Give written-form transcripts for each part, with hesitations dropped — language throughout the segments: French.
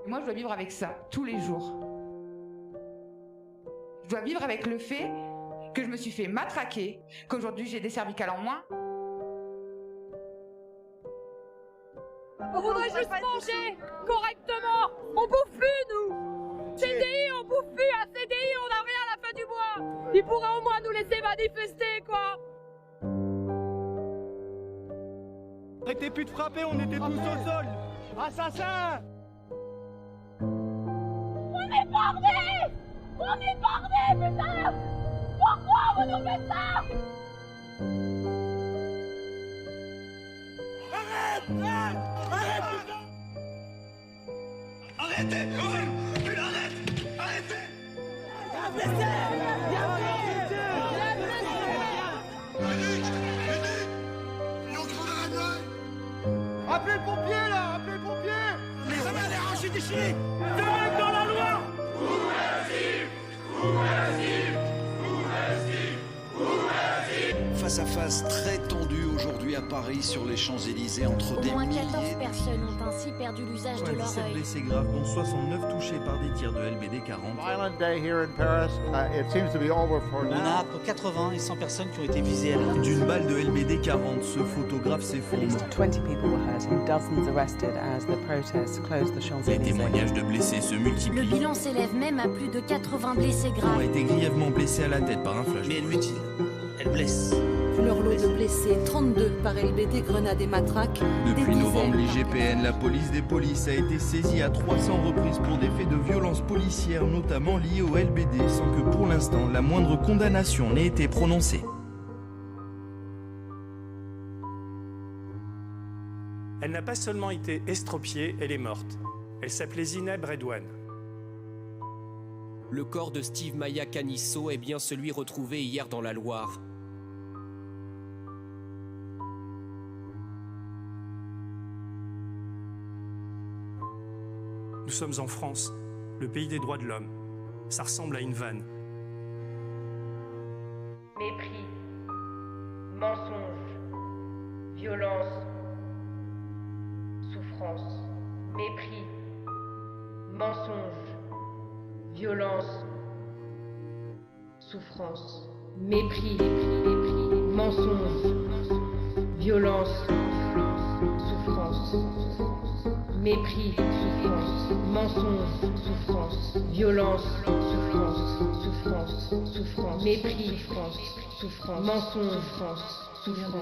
Moi, je dois vivre avec ça, tous les jours. Je dois vivre avec le fait que je me suis fait matraquer, qu'aujourd'hui j'ai des cervicales en moins. On voudrait juste manger correctement. On bouffe plus, nous. CDI, on bouffe plus. À CDI, on n'a rien à la fin du mois. Ils pourraient au moins nous laisser manifester, quoi. Arrêtez plus de frapper, on était tous au sol. Assassin! On est bardés! On est bardés, putain! Pourquoi vous nous faites ça? Arrêtez! Appelez le pompier là! Appelez le pompier! Ça va les arracher des chiens! Deux mecs dans la loi! Face à face très tendu aujourd'hui à Paris sur les Champs-Élysées entre des Au moins milliers 14 personnes ont ainsi perdu l'usage de leur 17 œil. blessés graves, dont 69 touchés par des tirs de LBD 40. Violent day here in Paris. It seems to be over for On now. a entre 80 et 100 personnes qui ont été visées à l'arme. D'une balle de LBD 40, ce photographe At s'effondre. least 20 people were hurt and dozens arrested as the protests closed the Les Champs-Élysées. témoignages de blessés se Le multiplient. bilan s'élève même à plus de 80 blessés On graves. a été grièvement blessés à la tête par un flash. Mais elle mutile, elle blesse. Leur lot de blessés, 32 par LBD, grenades et matraques. Depuis des novembre, dizaines l'IGPN, la police des polices, a été saisie à 300 reprises pour des faits de violence policière, notamment liés au LBD, sans que pour l'instant la moindre condamnation n'ait été prononcée. Elle n'a pas seulement été estropiée, elle est morte. Elle s'appelait Zineb Redouane. Le corps de Steve Maya Canisso est bien celui retrouvé hier dans la Loire. Nous sommes en France, le pays des droits de l'homme. Ça ressemble à une vanne. Mépris, mensonge, violence, souffrance. Mépris, mensonge, violence, souffrance. Mépris, mensonge, violence, souffrance. Mépris, souffrance, mensonge, souffrance, violence, souffrance, mépris, souffrance, mensonge, souffrance,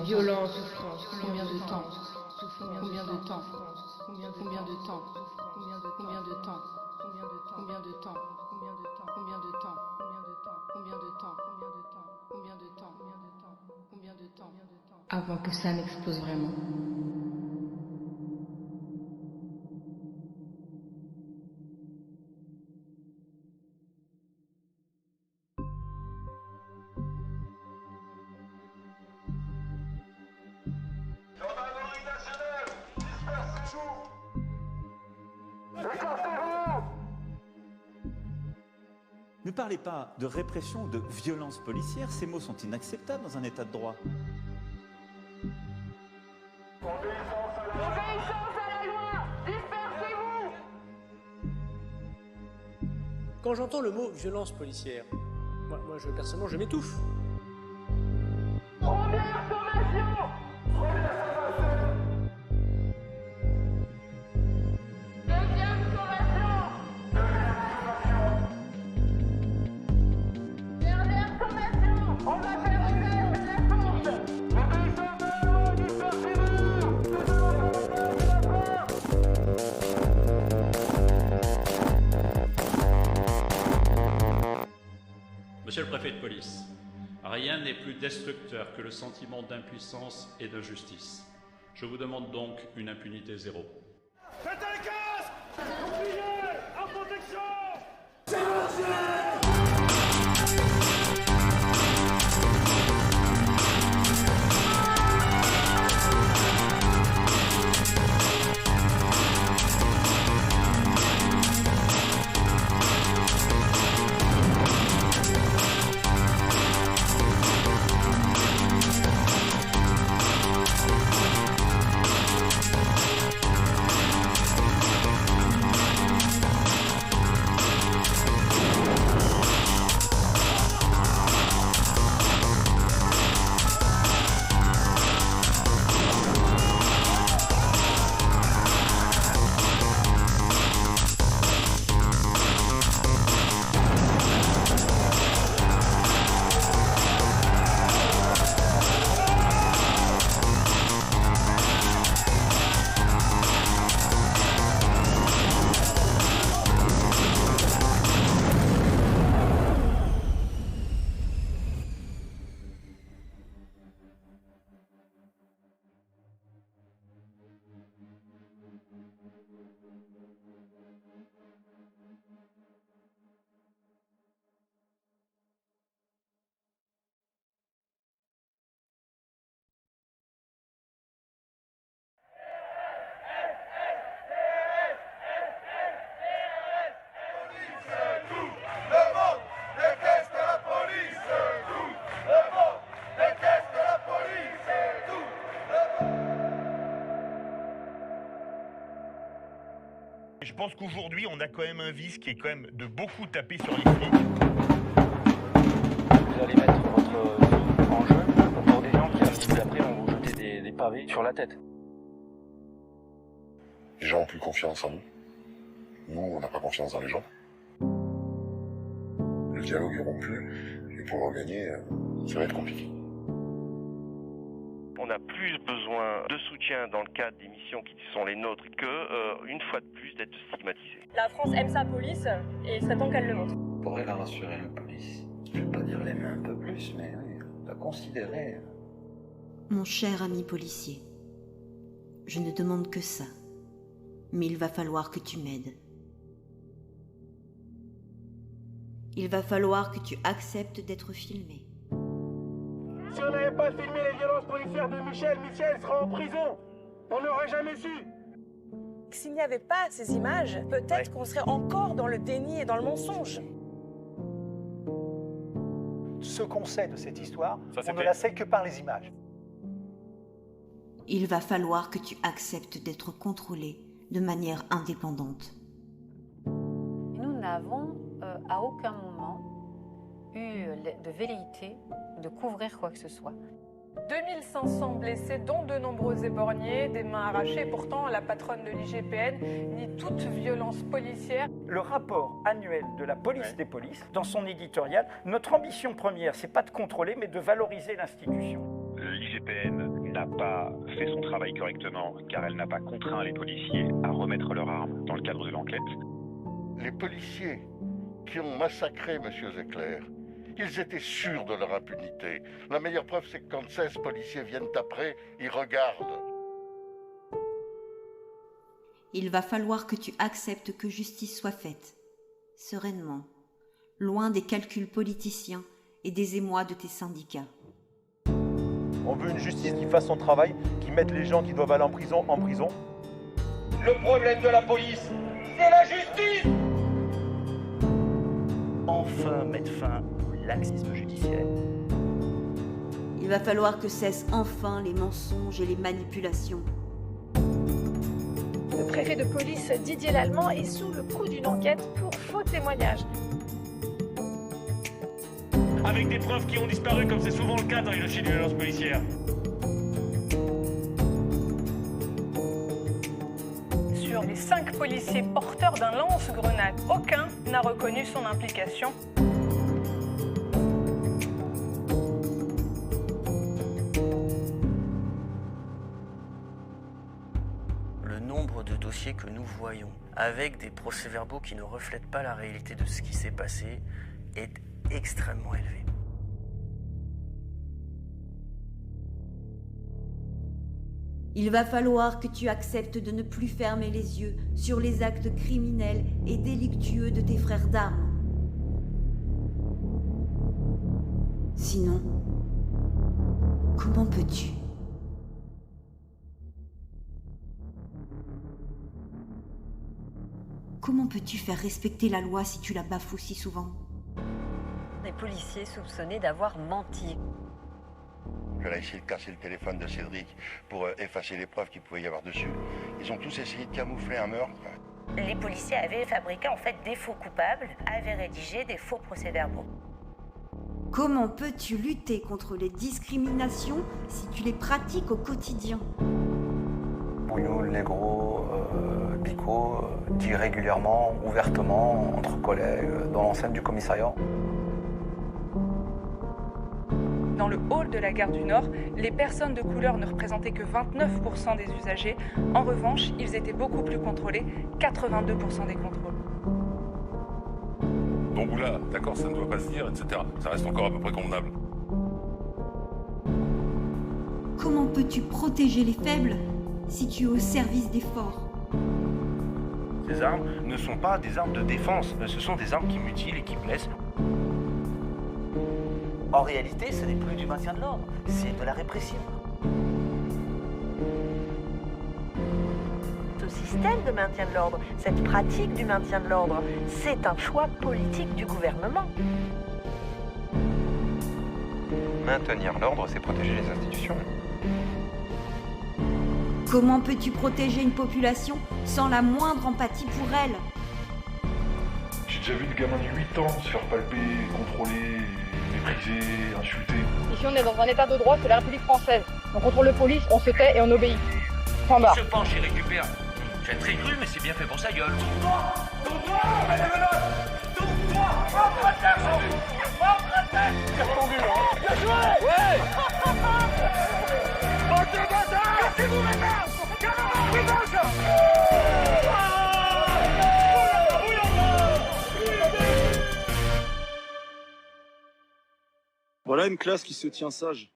violence, souffrance. Combien de temps? Combien de temps? Combien de temps? Combien de temps? Combien de temps? Combien de temps? Combien de temps? Combien de temps? Combien de temps? Combien de temps? Avant que ça n'explose vraiment. Ne parlez pas de répression ou de violence policière, ces mots sont inacceptables dans un état de droit. Obéissance à la loi! Dispersez-vous! Quand j'entends le mot violence policière, moi personnellement, je m'étouffe. Première sommation! Deuxième sommation! Dernière sommation! On va faire usage de la force! Obéissance à la loi, dispersez-vous! Monsieur le préfet de police, rien n'est plus destructeur que le sentiment d'impuissance et d'injustice. Je vous demande donc une impunité zéro. Faites un casque! Bouclier! En protection! Je pense qu'aujourd'hui, on a quand même un vice qui est quand même de beaucoup taper sur les flics. Vous allez mettre votre vie en jeu pour des gens qui après vont vous jeter des pavés sur la tête. Les gens ont plus confiance en nous. Nous, on n'a pas confiance dans les gens. Le dialogue est rompu, et pour le regagner, ça va être compliqué. On a plus besoin de soutien dans le cadre des missions qui sont les nôtres que, une fois de plus, d'être stigmatisé. La France aime sa police et il serait temps qu'elle le montre. Il faudrait la rassurer, la police. Je vais pas dire l'aimer un peu plus, mais oui, la considérer. Mon cher ami policier, je ne demande que ça. Mais il va falloir que tu m'aides. Il va falloir que tu acceptes d'être filmé. Si on n'avait pas filmé les violences policières de Michel, Michel sera en prison. On n'aurait jamais su. S'il n'y avait pas ces images, peut-être qu'on serait encore dans le déni et dans le mensonge. Ce qu'on sait de cette histoire, on ne la sait que par les images. Il va falloir que tu acceptes d'être contrôlé de manière indépendante. Nous n'avons à aucun moment eu de velléité de couvrir quoi que ce soit. 2500 blessés, dont de nombreux éborgnés, des mains arrachées. Pourtant, la patronne de l'IGPN nie toute violence policière. Le rapport annuel de la police des polices, dans son éditorial, notre ambition première, c'est pas de contrôler, mais de valoriser l'institution. L'IGPN n'a pas fait son travail correctement car elle n'a pas contraint les policiers à remettre leurs armes dans le cadre de l'enquête. Les policiers qui ont massacré M. Zecler, ils étaient sûrs de leur impunité. La meilleure preuve, c'est que quand 16 policiers viennent après, ils regardent. Il va falloir que tu acceptes que justice soit faite, sereinement, loin des calculs politiciens et des émois de tes syndicats. On veut une justice qui fasse son travail, qui mette les gens qui doivent aller en prison en prison. Le problème de la police, c'est la justice. Enfin mettre fin au laxisme judiciaire. Il va falloir que cessent enfin les mensonges et les manipulations. Le préfet de police Didier Lallemand est sous le coup d'une enquête pour faux témoignages. Avec des preuves qui ont disparu, comme c'est souvent le cas dans les dossiers de violence policière. Sur les 5 policiers porteurs d'un lance-grenade, aucun n'a reconnu son implication. Le nombre de dossiers que nous voyons, avec des procès-verbaux qui ne reflètent pas la réalité de ce qui s'est passé, est extrêmement élevé. Il va falloir que tu acceptes de ne plus fermer les yeux sur les actes criminels et délictueux de tes frères d'armes. Sinon, comment peux-tu ? Comment peux-tu faire respecter la loi si tu la bafoues si souvent ? Des policiers soupçonnés d'avoir menti. Elle a essayé de casser le téléphone de Cédric pour effacer les preuves qu'il pouvait y avoir dessus. Ils ont tous essayé de camoufler un meurtre. Les policiers avaient fabriqué en fait des faux coupables, avaient rédigé des faux procès-verbaux. Comment peux-tu lutter contre les discriminations si tu les pratiques au quotidien ? Bougnoul, négro, bico, dit régulièrement, ouvertement, entre collègues, dans l'enceinte du commissariat. Dans le hall de la gare du Nord, les personnes de couleur ne représentaient que 29% des usagers. En revanche, ils étaient beaucoup plus contrôlés, 82% des contrôles. Donc là, d'accord, ça ne doit pas se dire, etc. Ça reste encore à peu près convenable. Comment peux-tu protéger les faibles si tu es au service des forts ? Ces armes ne sont pas des armes de défense, ce sont des armes qui mutilent et qui blessent. En réalité, ce n'est plus du maintien de l'ordre, c'est de la répression. Ce système de maintien de l'ordre, cette pratique du maintien de l'ordre, c'est un choix politique du gouvernement. Maintenir l'ordre, c'est protéger les institutions. Comment peux-tu protéger une population sans la moindre empathie pour elle? J'ai déjà vu des gamins de 8 ans se faire palper, contrôler, mépriser, insulter. Ici, on est dans un état de droit, c'est la République française. On contrôle le police, on se tait et on obéit. Point barre. Il se penche et récupère. J'ai très cru, mais c'est bien fait pour sa gueule. Tourne-toi, mets les menottes. Tourne-toi, rentre terre, rentre terre. C'est retendu, hein. Bien joué. Ouais. Montez, bâtard. Cassez-vous maintenant. Voilà une classe qui se tient sage.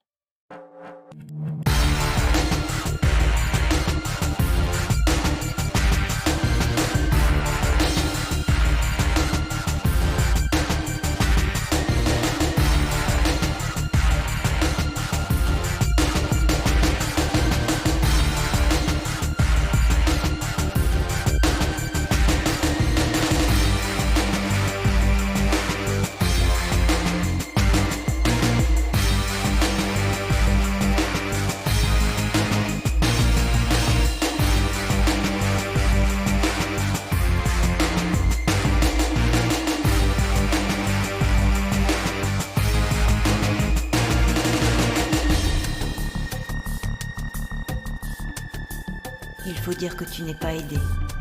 Il faut dire que tu n'es pas aidé.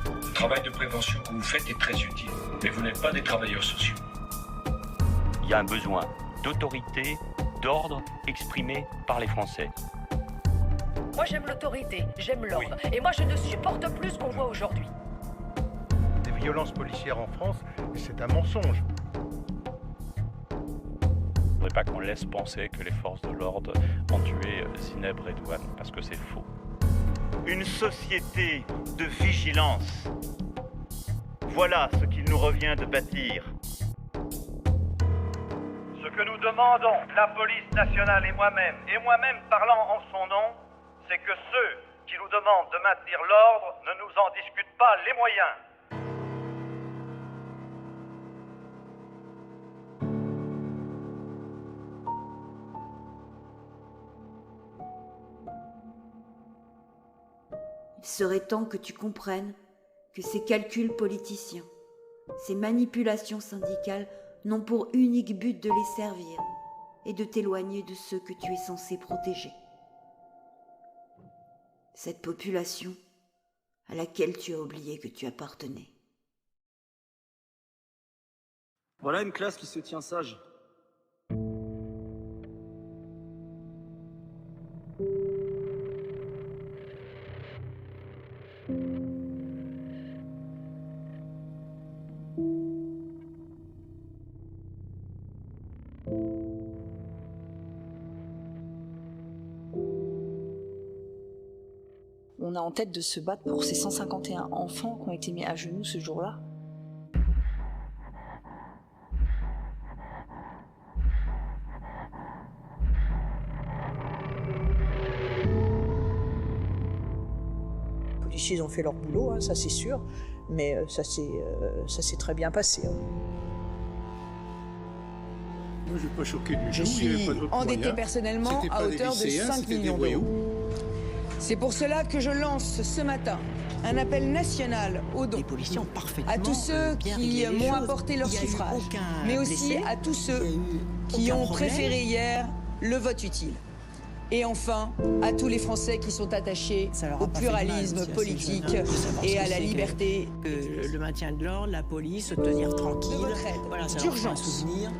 Le travail de prévention que vous faites est très utile, mais vous n'êtes pas des travailleurs sociaux. Il y a un besoin d'autorité, d'ordre exprimé par les Français. Moi j'aime l'autorité, j'aime l'ordre. Et moi je ne supporte plus ce qu'on voit aujourd'hui. Des violences policières en France, c'est un mensonge. Il ne faudrait pas qu'on laisse penser que les forces de l'ordre ont tué Zineb Redouane, parce que c'est faux. Une société de vigilance. Voilà ce qu'il nous revient de bâtir. Ce que nous demandons, la police nationale et moi-même parlant en son nom, c'est que ceux qui nous demandent de maintenir l'ordre ne nous en discutent pas les moyens. Il serait temps que tu comprennes que ces calculs politiciens, ces manipulations syndicales n'ont pour unique but de les servir et de t'éloigner de ceux que tu es censé protéger. Cette population à laquelle tu as oublié que tu appartenais. Voilà une classe qui se tient sage. On a en tête de se battre pour ces 151 enfants qui ont été mis à genoux ce jour-là. Les policiers ont fait leur boulot, hein, ça c'est sûr, mais ça s'est très bien passé. Hein. Moi, je n'ai pas choqué du tout. Je suis endettée personnellement à hauteur de 5 millions d'euros. C'est pour cela que je lance ce matin un appel national aux dons. Les policiers ont parfaitement à tous ceux qui m'ont apporté leur suffrage, mais aussi à tous ceux qui ont préféré hier le vote utile. Et enfin, à tous les Français qui sont attachés au pluralisme politique et à la liberté. Le maintien de l'ordre, la police, se tenir tranquille. De votre aide, voilà, ça d'urgence. leur fait un souvenir.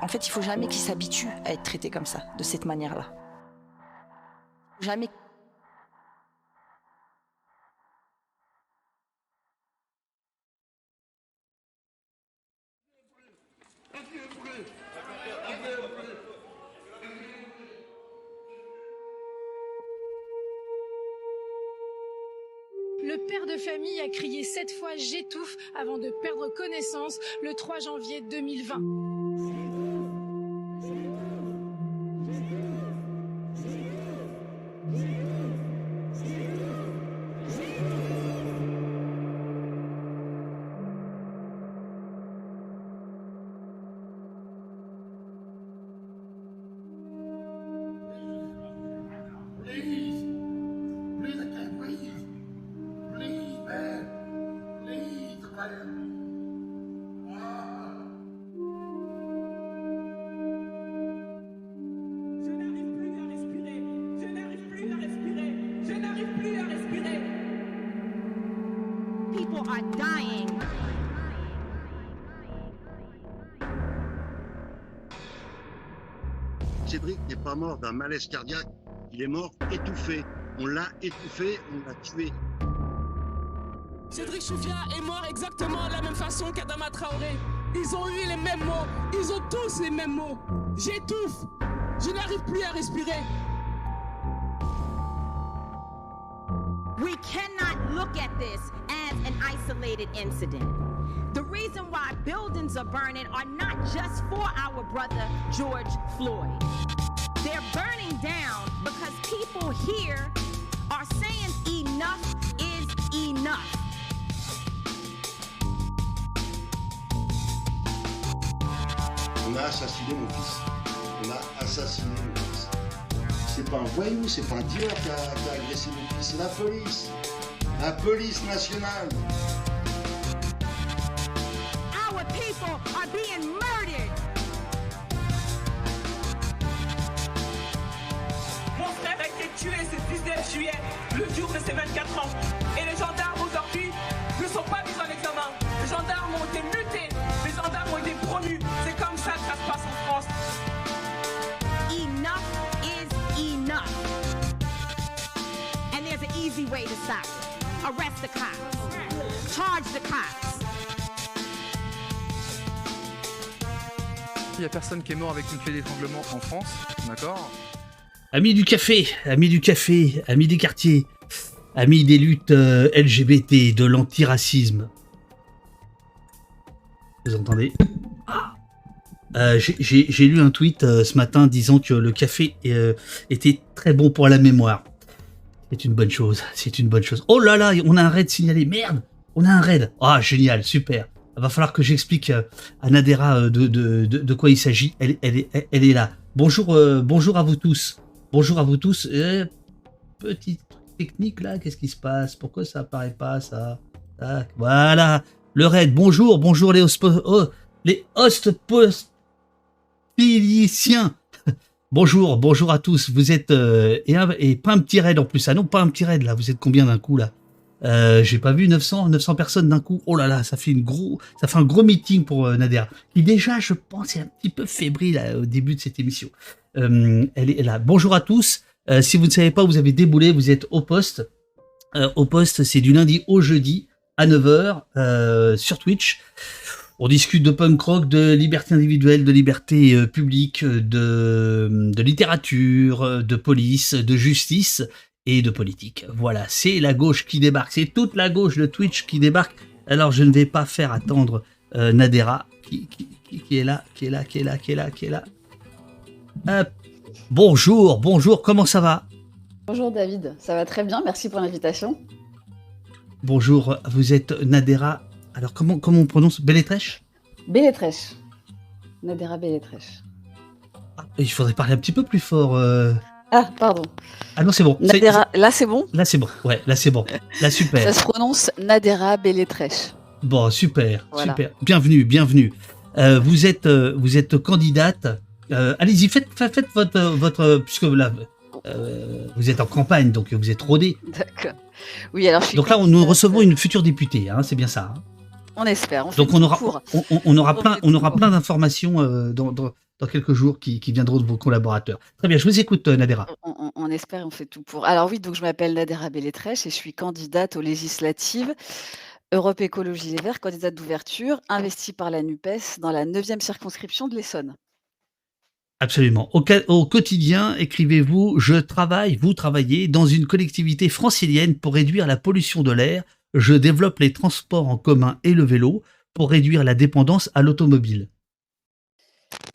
En fait, il faut jamais qu'ils s'habituent à être traités comme ça, de cette manière-là. Jamais. Le père de famille a crié 7 fois « J'étouffe » avant de perdre connaissance le 3 janvier 2020. Cédric n'est pas mort d'un malaise cardiaque, il est mort étouffé. On l'a étouffé, on l'a tué. Cédric Chouviat est mort exactement de la même façon qu'Adama Traoré. Ils ont eu les mêmes mots, ils ont tous les mêmes mots. J'étouffe, je n'arrive plus à respirer. We cannot look at this as an isolated incident. The reason why buildings are burning are not just for our brother George Floyd. They're burning down because people here are saying enough is enough. On a assassiné mon fils. On a assassiné mon fils. C'est pas un voyou, c'est pas un dealer qui a agressé mon fils, c'est la police. La police nationale. Our people are being murdered. Mon frère a été tué ce 19 juillet, le jour de ses 24 ans. Et les gendarmes aujourd'hui ne sont pas mis en examen. Les gendarmes ont été mutés, les gendarmes ont été promus. C'est comme ça que ça se passe en France. Enough is enough. And there's an easy way to stop it. Arrest the cops. Charge the cops. Il n'y a personne qui est mort avec une clé d'étranglement en France, d'accord ? Amis du café, amis des quartiers, amis des luttes LGBT, de l'antiracisme. Vous entendez ? J'ai lu un tweet ce matin disant que le café était très bon pour la mémoire. C'est une bonne chose, c'est une bonne chose. Oh là là, on a un raid signalé, merde, on a un raid. Ah, génial, super. Il va falloir que j'explique à Nadera de quoi il s'agit. Elle est là. Bonjour à vous tous. Bonjour à vous tous. Petite technique là, qu'est-ce qui se passe? Pourquoi ça apparaît pas ça? Tac, voilà, le raid. Bonjour les hosts postpiliciens. Bonjour à tous. Vous êtes et pas un petit raid en plus. Ah non, pas un petit raid là. Vous êtes combien d'un coup là? J'ai pas vu 900 personnes d'un coup. Oh là là, ça fait un gros meeting pour Nadera, qui déjà, je pense, est un petit peu fébrile au début de cette émission. Elle est là. Bonjour à tous. Si vous ne savez pas, vous avez déboulé, vous êtes au poste. Au poste, c'est du lundi au jeudi à 9h sur Twitch. On discute de punk rock, de liberté individuelle, de liberté publique, de littérature, de police, de justice et de politique. Voilà, c'est la gauche qui débarque, c'est toute la gauche de Twitch qui débarque. Alors je ne vais pas faire attendre Nadera qui est là. Hop. Bonjour, comment ça va? Bonjour David, ça va très bien, merci pour l'invitation. Bonjour, vous êtes Nadera, alors comment on prononce? Belletrèche? Belletrèche. Nadera Belletrèche. Il faudrait parler un petit peu plus fort. Ah, pardon. Ah non, c'est bon. Nadera, là c'est bon? Là c'est bon, ouais, là c'est bon. Là super. Ça se prononce Nadera Belletrèche. Bon, super, Voilà. super. Bienvenue. Vous êtes candidate. Allez-y, faites votre puisque là, vous êtes en campagne, donc vous êtes rodée. D'accord. Oui, alors je suis Donc là, nous recevons une future députée, hein, c'est bien ça. Hein. On espère. Donc on aura plein d'informations dans quelques jours qui viendront de vos collaborateurs. Très bien, je vous écoute, Nadera. On espère, on fait tout pour. Alors oui, donc je m'appelle Nadera Belletrèche et je suis candidate aux législatives Europe Écologie Les Verts, candidate d'ouverture, investie par la NUPES dans la 9e circonscription de l'Essonne. Absolument. Au quotidien, écrivez-vous, vous travaillez dans une collectivité francilienne pour réduire la pollution de l'air. Je développe les transports en commun et le vélo pour réduire la dépendance à l'automobile.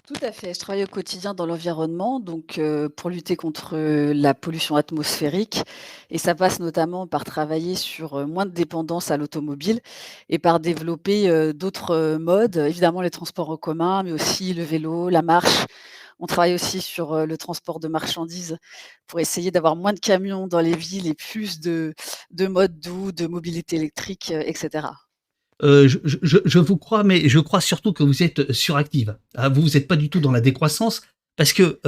Tout à fait. Je travaille au quotidien dans l'environnement, donc pour lutter contre la pollution atmosphérique. Et ça passe notamment par travailler sur moins de dépendance à l'automobile et par développer d'autres modes, évidemment les transports en commun, mais aussi le vélo, la marche. On travaille aussi sur le transport de marchandises pour essayer d'avoir moins de camions dans les villes et plus de modes doux, de mobilité électrique, etc. Je vous crois, mais je crois surtout que vous êtes suractive. Ah, vous n'êtes pas du tout dans la décroissance, parce que,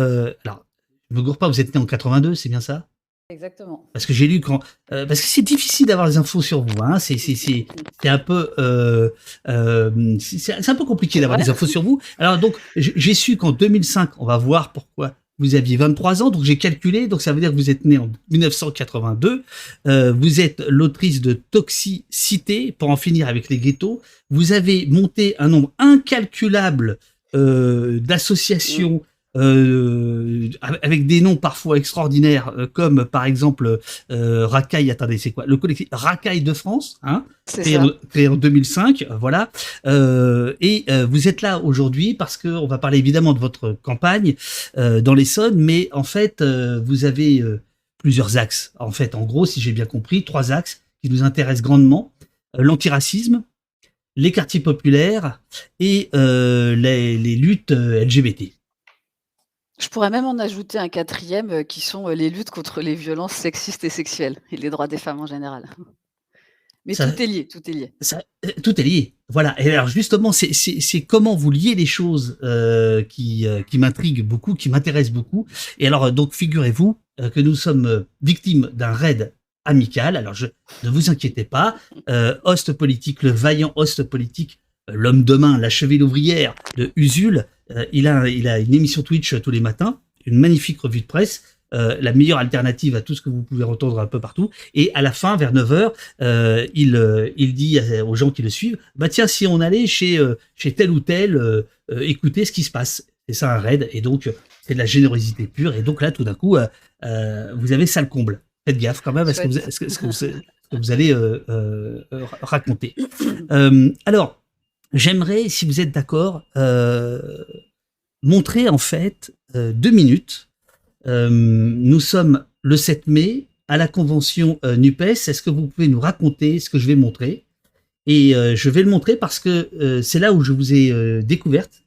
alors, je me gourre pas, vous êtes né en 82, c'est bien ça? Exactement. Parce que j'ai lu parce que c'est difficile d'avoir les infos sur vous, hein. C'est un peu, c'est un peu compliqué d'avoir des infos sur vous. Alors donc, j'ai su qu'en 2005, on va voir pourquoi. Vous aviez 23 ans, donc j'ai calculé, donc ça veut dire que vous êtes né en 1982. Vous êtes l'autrice de Toxicité, pour en finir avec les ghettos. Vous avez monté un nombre incalculable d'associations avec des noms parfois extraordinaires, comme par exemple Racaille, attendez, c'est quoi? Le collectif Racaille de France, hein, créé en 2005, voilà. Et vous êtes là aujourd'hui parce que on va parler évidemment de votre campagne dans l'Essonne, mais en fait, vous avez plusieurs axes. En fait, en gros, si j'ai bien compris, 3 axes qui nous intéressent grandement: l'antiracisme, les quartiers populaires et les luttes LGBT. Je pourrais même en ajouter un 4e qui sont les luttes contre les violences sexistes et sexuelles et les droits des femmes en général. Mais tout est lié. Tout est lié. Voilà. Et alors justement, c'est comment vous liez les choses qui m'intriguent beaucoup, qui m'intéressent beaucoup. Et alors donc figurez-vous que nous sommes victimes d'un raid amical. Alors ne vous inquiétez pas. Host politique, le vaillant host politique, l'homme de main, la cheville ouvrière de Usul. Il a une émission Twitch tous les matins, une magnifique revue de presse, la meilleure alternative à tout ce que vous pouvez entendre un peu partout. Et à la fin, vers 9h, il dit aux gens qui le suivent, bah tiens, si on allait chez tel ou tel, écouter ce qui se passe. C'est ça un raid, et donc c'est de la générosité pure. Et donc là, tout d'un coup, vous avez ça le comble. Faites gaffe quand même à ce que vous allez raconter. Alors, j'aimerais, si vous êtes d'accord, montrer en fait 2 minutes. Nous sommes le 7 mai à la convention NUPES. Est-ce que vous pouvez nous raconter ce que je vais montrer? Et je vais le montrer parce que c'est là où je vous ai découverte.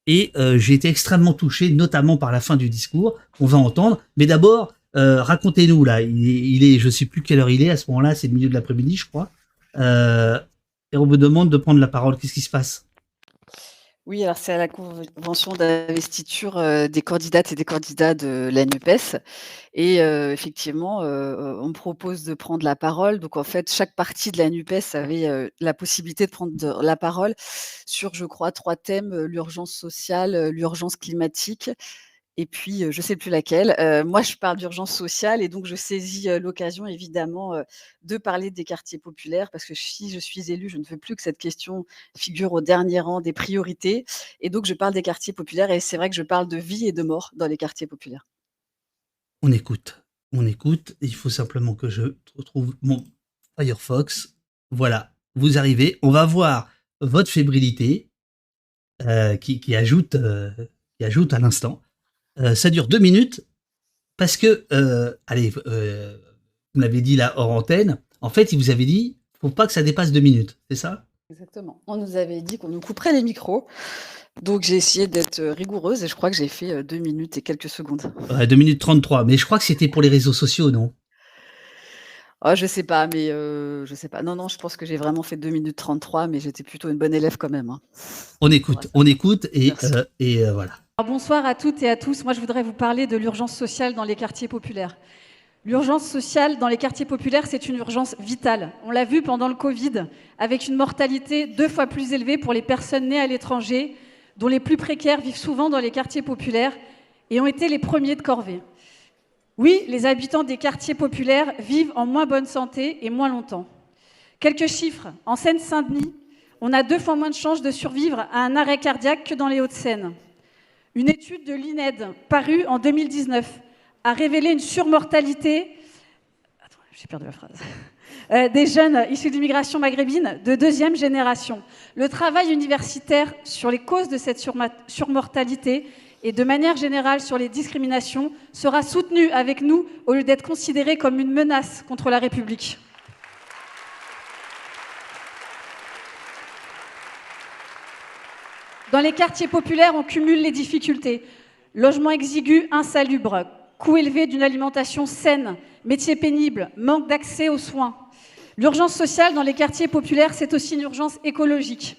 Et j'ai été extrêmement touché, notamment par la fin du discours qu'on va entendre. Mais d'abord, racontez-nous là. Il est, je sais plus quelle heure il est à ce moment-là. C'est le milieu de l'après-midi, je crois. Et on vous demande de prendre la parole. Qu'est-ce qui se passe? Oui, alors c'est à la convention d'investiture des candidates et des candidats de la NUPES. Et effectivement, on me propose de prendre la parole. Donc en fait, chaque parti de la NUPES avait la possibilité de prendre la parole sur, je crois, 3 thèmes: l'urgence sociale, l'urgence climatique, et puis je ne sais plus laquelle. Moi, je parle d'urgence sociale et donc je saisis l'occasion évidemment de parler des quartiers populaires, parce que si je suis élue, je ne veux plus que cette question figure au dernier rang des priorités. Et donc je parle des quartiers populaires et c'est vrai que je parle de vie et de mort dans les quartiers populaires. On écoute. On écoute. Il faut simplement que je retrouve mon Firefox. Voilà, vous arrivez. On va voir votre fébrilité qui ajoute à l'instant. Ça dure 2 minutes parce que, vous m'avez dit là hors antenne, en fait, il vous avait dit, faut pas que ça dépasse 2 minutes, c'est ça? Exactement. On nous avait dit qu'on nous couperait les micros. Donc j'ai essayé d'être rigoureuse et je crois que j'ai fait 2 minutes et quelques secondes. Ouais, 2 minutes 33, mais je crois que c'était pour les réseaux sociaux, non? Oh, je sais pas, mais je sais pas. Non, je pense que j'ai vraiment fait 2 minutes 33, mais j'étais plutôt une bonne élève quand même. Hein. On écoute et voilà. Alors, bonsoir à toutes et à tous. Moi, je voudrais vous parler de l'urgence sociale dans les quartiers populaires. L'urgence sociale dans les quartiers populaires, c'est une urgence vitale. On l'a vu pendant le Covid, avec une mortalité 2 fois plus élevée pour les personnes nées à l'étranger, dont les plus précaires vivent souvent dans les quartiers populaires et ont été les premiers de corvée. Oui, les habitants des quartiers populaires vivent en moins bonne santé et moins longtemps. Quelques chiffres. En Seine-Saint-Denis, on a 2 fois moins de chances de survivre à un arrêt cardiaque que dans les Hauts-de-Seine. Une étude de l'INED, parue en 2019, a révélé une surmortalité des jeunes issus d'immigration maghrébine de 2e génération. Le travail universitaire sur les causes de cette surmortalité et de manière générale sur les discriminations sera soutenu avec nous au lieu d'être considéré comme une menace contre la République. Dans les quartiers populaires, on cumule les difficultés. Logement exigu, insalubre, coût élevé d'une alimentation saine, métiers pénibles, manque d'accès aux soins. L'urgence sociale dans les quartiers populaires, c'est aussi une urgence écologique,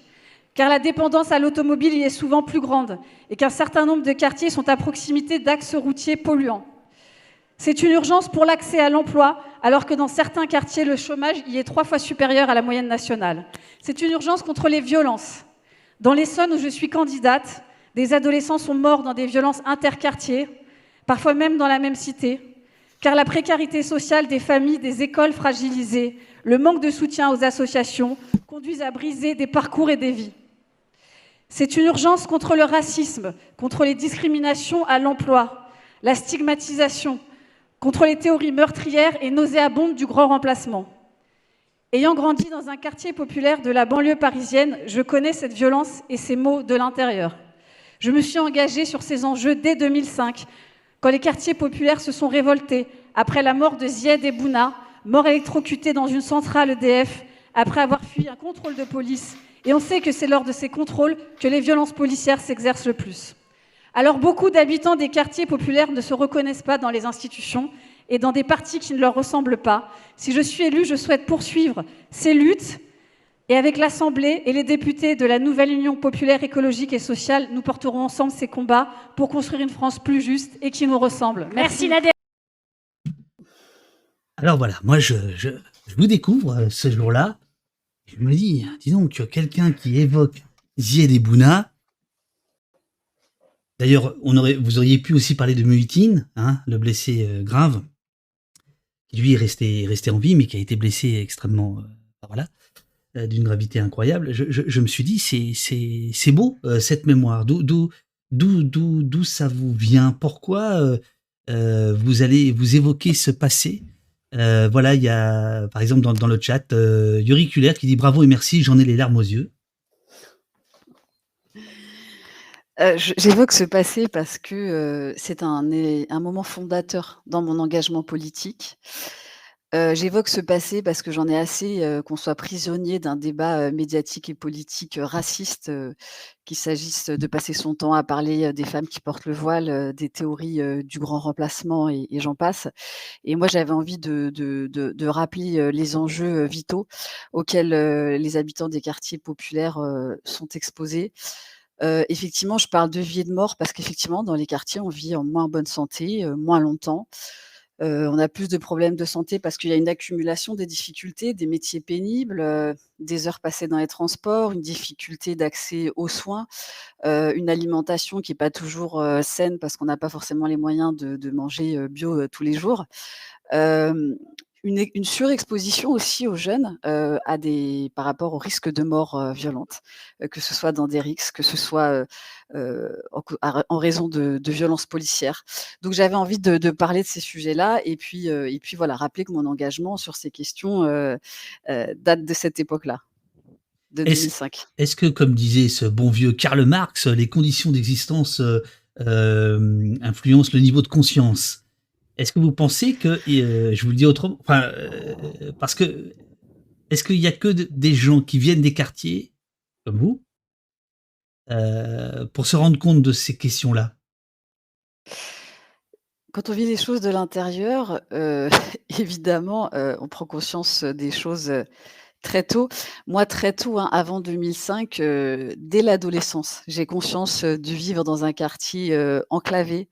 car la dépendance à l'automobile y est souvent plus grande et qu'un certain nombre de quartiers sont à proximité d'axes routiers polluants. C'est une urgence pour l'accès à l'emploi, alors que dans certains quartiers, le chômage y est 3 fois supérieur à la moyenne nationale. C'est une urgence contre les violences. Dans l'Essonne, où je suis candidate, des adolescents sont morts dans des violences interquartiers, parfois même dans la même cité, car la précarité sociale des familles, des écoles fragilisées, le manque de soutien aux associations conduisent à briser des parcours et des vies. C'est une urgence contre le racisme, contre les discriminations à l'emploi, la stigmatisation, contre les théories meurtrières et nauséabondes du grand remplacement. Ayant grandi dans un quartier populaire de la banlieue parisienne, je connais cette violence et ces maux de l'intérieur. Je me suis engagée sur ces enjeux dès 2005, quand les quartiers populaires se sont révoltés après la mort de Zied Ebouna, mort électrocuté dans une centrale EDF après avoir fui un contrôle de police. Et on sait que c'est lors de ces contrôles que les violences policières s'exercent le plus. Alors beaucoup d'habitants des quartiers populaires ne se reconnaissent pas dans les institutions et dans des partis qui ne leur ressemblent pas. Si je suis élue, je souhaite poursuivre ces luttes. Et avec l'Assemblée et les députés de la nouvelle Union populaire écologique et sociale, nous porterons ensemble ces combats pour construire une France plus juste et qui nous ressemble. Merci Nadia. Alors voilà, moi je vous découvre ce jour-là. Je me dis, dis donc, quelqu'un qui évoque Zied Ebouna. D'ailleurs, vous auriez pu aussi parler de Muhittin, hein, le blessé grave, qui lui est resté en vie, mais qui a été blessé extrêmement, d'une gravité incroyable. Je me suis dit, c'est beau cette mémoire. D'où ça vous vient? Pourquoi vous évoquez ce passé? Voilà, il y a par exemple dans le chat Yuri Kuller qui dit bravo et merci, j'en ai les larmes aux yeux. J'évoque ce passé parce que c'est un moment fondateur dans mon engagement politique. J'évoque ce passé parce que j'en ai assez qu'on soit prisonnier d'un débat médiatique et politique raciste, qu'il s'agisse de passer son temps à parler des femmes qui portent le voile, des théories du grand remplacement et j'en passe. Et moi, j'avais envie de rappeler les enjeux vitaux auxquels les habitants des quartiers populaires sont exposés. Effectivement, je parle de vie et de mort parce qu'effectivement, dans les quartiers, on vit en moins bonne santé, moins longtemps. On a plus de problèmes de santé parce qu'il y a une accumulation des difficultés, des métiers pénibles, des heures passées dans les transports, une difficulté d'accès aux soins, une alimentation qui n'est pas toujours saine parce qu'on n'a pas forcément les moyens de manger bio tous les jours. une surexposition aussi aux jeunes, par rapport au risque de mort, violente, que ce soit dans des rixes, que ce soit, en raison de violences policières. Donc j'avais envie de parler de ces sujets-là et puis voilà, rappeler que mon engagement sur ces questions, date de cette époque-là, de 2005. Est-ce que, comme disait ce bon vieux Karl Marx, les conditions d'existence influencent le niveau de conscience? Est-ce que vous pensez que, je vous le dis autrement, parce que, est-ce qu'il y a que des gens qui viennent des quartiers, comme vous, pour se rendre compte de ces questions-là? Quand on vit les choses de l'intérieur, évidemment, on prend conscience des choses, très tôt. Moi, très tôt, hein, avant 2005, dès l'adolescence, j'ai conscience, de vivre dans un quartier, enclavé,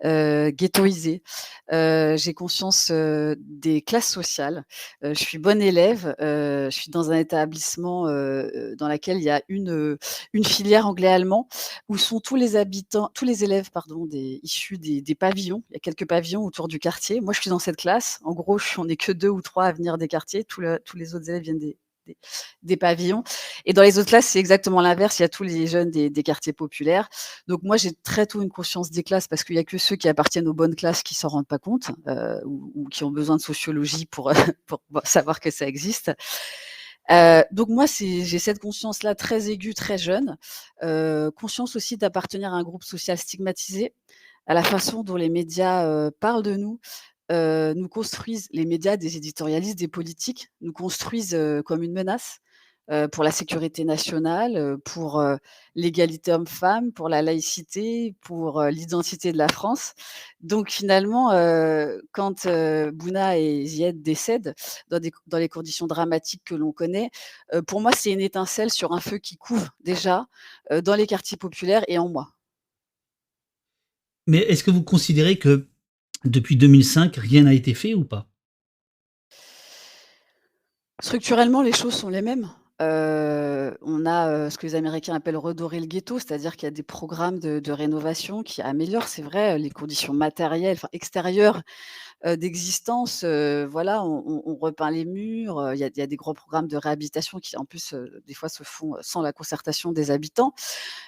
ghettoisé. J'ai conscience, des classes sociales. Je suis bonne élève, je suis dans un établissement, dans laquelle il y a une filière anglais-allemand où sont tous les élèves pardon, issus des pavillons. Il y a quelques pavillons autour du quartier. Moi, je suis dans cette classe. En gros, on n'est que 2 ou 3 à venir des quartiers. Tous les autres élèves viennent des pavillons. Et dans les autres classes, c'est exactement l'inverse. Il y a tous les jeunes des quartiers populaires. Donc moi, j'ai très tôt une conscience des classes parce qu'il y a que ceux qui appartiennent aux bonnes classes qui s'en rendent pas compte, ou qui ont besoin de sociologie pour savoir que ça existe. Donc moi, j'ai cette conscience-là très aiguë, très jeune. Conscience aussi d'appartenir à un groupe social stigmatisé, à la façon dont les médias parlent de nous, nous construisent, les médias, des éditorialistes, des politiques, nous construisent comme une menace pour la sécurité nationale, pour l'égalité homme-femme, pour la laïcité, pour l'identité de la France. Donc finalement, quand Bouna et Zied décèdent dans les conditions dramatiques que l'on connaît, pour moi, c'est une étincelle sur un feu qui couve déjà dans les quartiers populaires et en moi. Mais est-ce que vous considérez que depuis 2005, rien n'a été fait ou pas? Structurellement, les choses sont les mêmes. On a, ce que les Américains appellent redorer le ghetto, c'est-à-dire qu'il y a des programmes de rénovation qui améliorent, c'est vrai, les conditions matérielles, enfin extérieures, d'existence. Voilà, on repeint les murs, il y a des gros programmes de réhabilitation qui, en plus, des fois se font sans la concertation des habitants.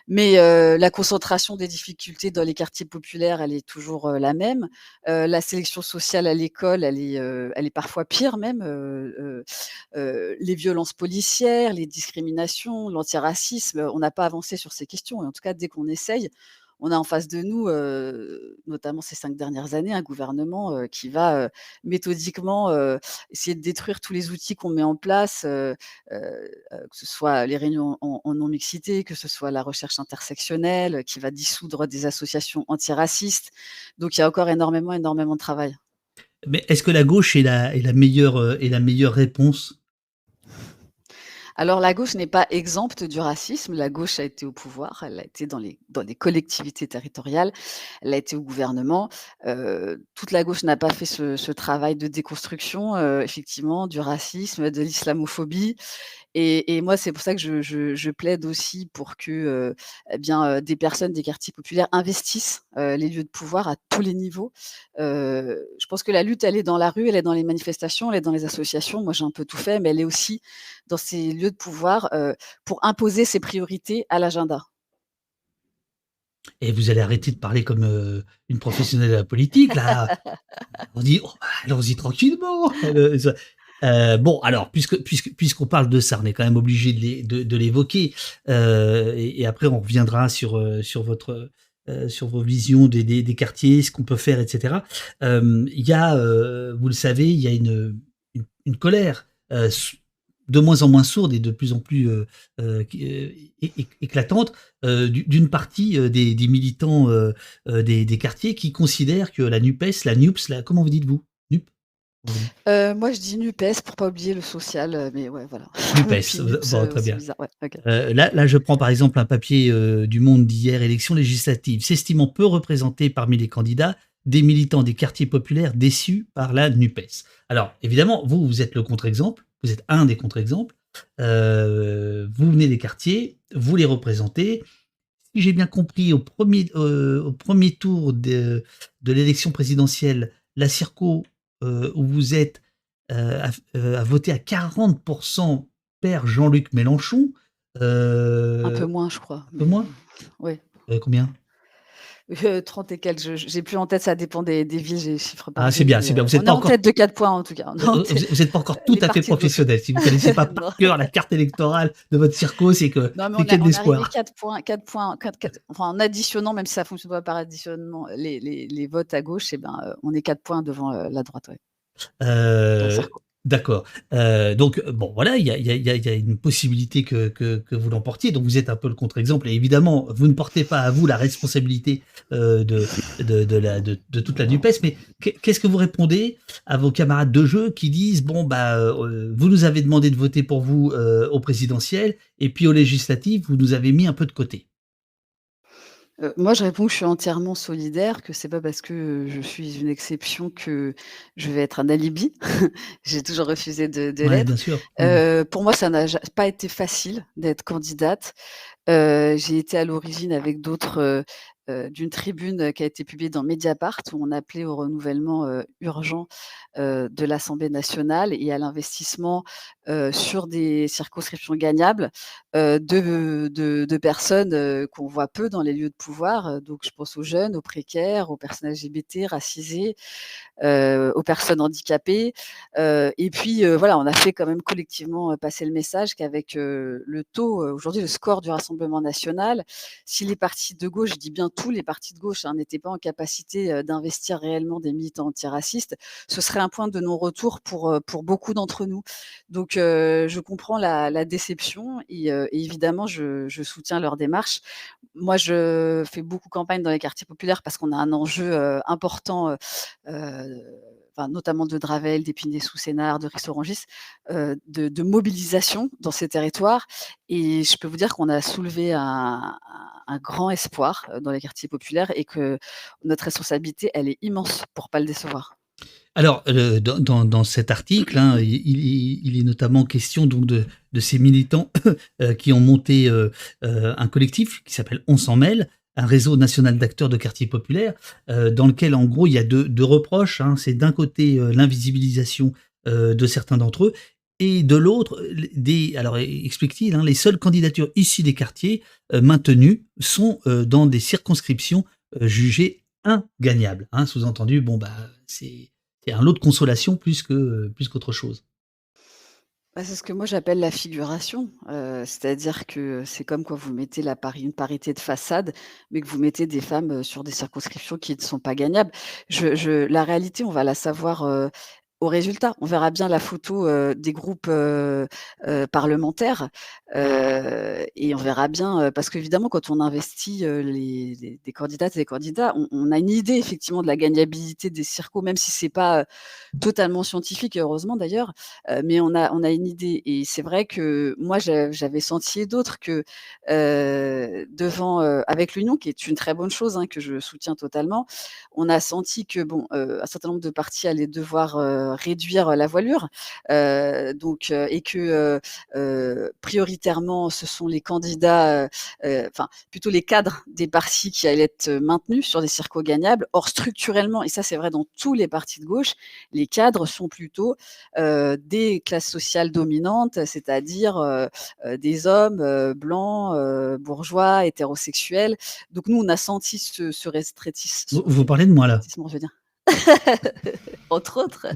Mais la concentration des difficultés dans les quartiers populaires, elle est toujours la même. La sélection sociale à l'école, elle est parfois pire même. Les violences policières, les discriminations, l'antiracisme, on n'a pas avancé sur ces questions. Et en tout cas, dès qu'on essaye, on a en face de nous, notamment ces 5 dernières années, un gouvernement qui va méthodiquement essayer de détruire tous les outils qu'on met en place, que ce soit les réunions en non-mixité, que ce soit la recherche intersectionnelle, qui va dissoudre des associations antiracistes. Donc il y a encore énormément de travail. Mais est-ce que la gauche est la meilleure réponse? Alors la gauche n'est pas exempte du racisme. La gauche a été au pouvoir, elle a été dans les collectivités territoriales, elle a été au gouvernement. Toute la gauche n'a pas fait ce travail de déconstruction, effectivement, du racisme, de l'islamophobie. Et moi, c'est pour ça que je plaide aussi pour que, des personnes des quartiers populaires investissent, les lieux de pouvoir à tous les niveaux. Je pense que la lutte, elle est dans la rue, elle est dans les manifestations, elle est dans les associations. Moi, j'ai un peu tout fait, mais elle est aussi dans ces lieux de pouvoir, pour imposer ses priorités à l'agenda. Et vous allez arrêter de parler comme une professionnelle de la politique, là. On dit, oh, allons-y tranquillement. Bon, alors, puisqu'on parle de ça, on est quand même obligé de l'évoquer. Et après, on reviendra sur vos visions des quartiers, ce qu'on peut faire, etc. Il y a, vous le savez, il y a une colère de moins en moins sourde et de plus en plus éclatante d'une partie des militants des quartiers qui considèrent que la NUPES, la NUPS, comment vous dites-vous? Moi, je dis NUPES pour pas oublier le social, mais ouais, voilà. NUPES, NUPS, bon, très c'est bien. bizarre, ouais, OK. Là, je prends par exemple un papier du Monde d'hier, élections législatives, s'estimant peu représentés parmi les candidats, des militants des quartiers populaires déçus par la NUPES. Alors, évidemment, vous êtes le contre-exemple, vous êtes un des contre-exemples, vous venez des quartiers, vous les représentez. Si j'ai bien compris, au premier tour de l'élection présidentielle, la circo où vous êtes a voté à 40% Père Jean-Luc Mélenchon. Un peu moins, je crois. Un peu moins? Oui. Combien? 30 et quelques, j'ai plus en tête, ça dépend des villes, j'ai les chiffres par Ah, c'est ville, bien, mais c'est bien. Vous on êtes est pas en encore tête de 4 points en tout cas. On est en vous tête êtes pas encore tout les à fait partis de gauche. professionnel. Si vous connaissez pas Non. par cœur la carte électorale de votre circo, c'est que Non, mais c'est qu'il y a de on est arrivé l'espoir. 4 points, enfin, en additionnant, même si ça fonctionne pas par additionnement, les votes à gauche, et ben, on est 4 points devant, la droite, ouais. Dans le circo. D'accord. Donc bon, voilà, il y a une possibilité que vous l'emportiez. Donc vous êtes un peu le contre-exemple. Et évidemment, vous ne portez pas à vous la responsabilité de toute la NUPES. Mais qu'est-ce que vous répondez à vos camarades de jeu qui disent bon vous nous avez demandé de voter pour vous au présidentiel et puis aux législatives vous nous avez mis un peu de côté. Moi, je réponds que je suis entièrement solidaire, que c'est pas parce que je suis une exception que je vais être un alibi. J'ai toujours refusé de Ouais, l'être. bien sûr. Pour moi, ça n'a pas été facile d'être candidate. J'ai été à l'origine avec d'autres, d'une tribune qui a été publiée dans Mediapart où on appelait au renouvellement, urgent, de l'Assemblée nationale et à l'investissement, sur des circonscriptions gagnables, de personnes, qu'on voit peu dans les lieux de pouvoir. Donc je pense aux jeunes, aux précaires, aux personnes LGBT, racisées, aux personnes handicapées. Et puis, voilà, on a fait quand même collectivement, passer le message qu'avec, le taux, aujourd'hui le score du Rassemblement national, si les partis de gauche, je dis bien tous les partis de gauche, n'étaient pas en capacité, d'investir réellement des militants antiracistes, ce serait un point de non-retour pour beaucoup d'entre nous. Donc, je comprends la déception et évidemment je soutiens leur démarche. Moi, je fais beaucoup campagne dans les quartiers populaires parce qu'on a un enjeu, important, enfin, notamment de Dravel, d'Épinay-sous-Sénart, de Ris-Orangis, de mobilisation dans ces territoires et je peux vous dire qu'on a soulevé un grand espoir, dans les quartiers populaires et que notre responsabilité, elle est immense pour pas le décevoir. Alors, dans cet article, hein, il est notamment question donc de ces militants qui ont monté un collectif qui s'appelle On s'en mêle, un réseau national d'acteurs de quartiers populaires, dans lequel en gros il y a deux reproches. Hein. C'est d'un côté l'invisibilisation de certains d'entre eux, et de l'autre, alors explique-t-il, hein, les seules candidatures issues des quartiers maintenues sont dans des circonscriptions jugées ingagnables. Hein. Sous-entendu, bon c'est un lot de consolation plus qu'autre chose. Bah, c'est ce que moi j'appelle la figuration, c'est-à-dire que c'est comme quand vous mettez une parité de façade, mais que vous mettez des femmes, sur des circonscriptions qui ne sont pas gagnables. La réalité, on va la savoir, au résultat. On verra bien la photo, des groupes, parlementaires, et on verra bien, parce qu'évidemment quand on investit, des candidates et des candidats, on a une idée effectivement de la gagnabilité des circos, même si c'est pas, totalement scientifique et heureusement d'ailleurs, mais on a une idée et c'est vrai que moi j'avais senti et d'autres que, devant, avec l'union qui est une très bonne chose, hein, que je soutiens totalement, on a senti que bon, un certain nombre de partis allaient devoir, réduire la voilure, donc et que, prioritairement ce sont les candidats, enfin plutôt les cadres des partis qui allaient être maintenus sur des circos gagnables. Or structurellement, et ça c'est vrai dans tous les partis de gauche, les cadres sont plutôt, des classes sociales dominantes, c'est-à-dire, des hommes, blancs, bourgeois, hétérosexuels. Donc nous on a senti ce Vous parlez de moi là? je veux dire. Entre autres.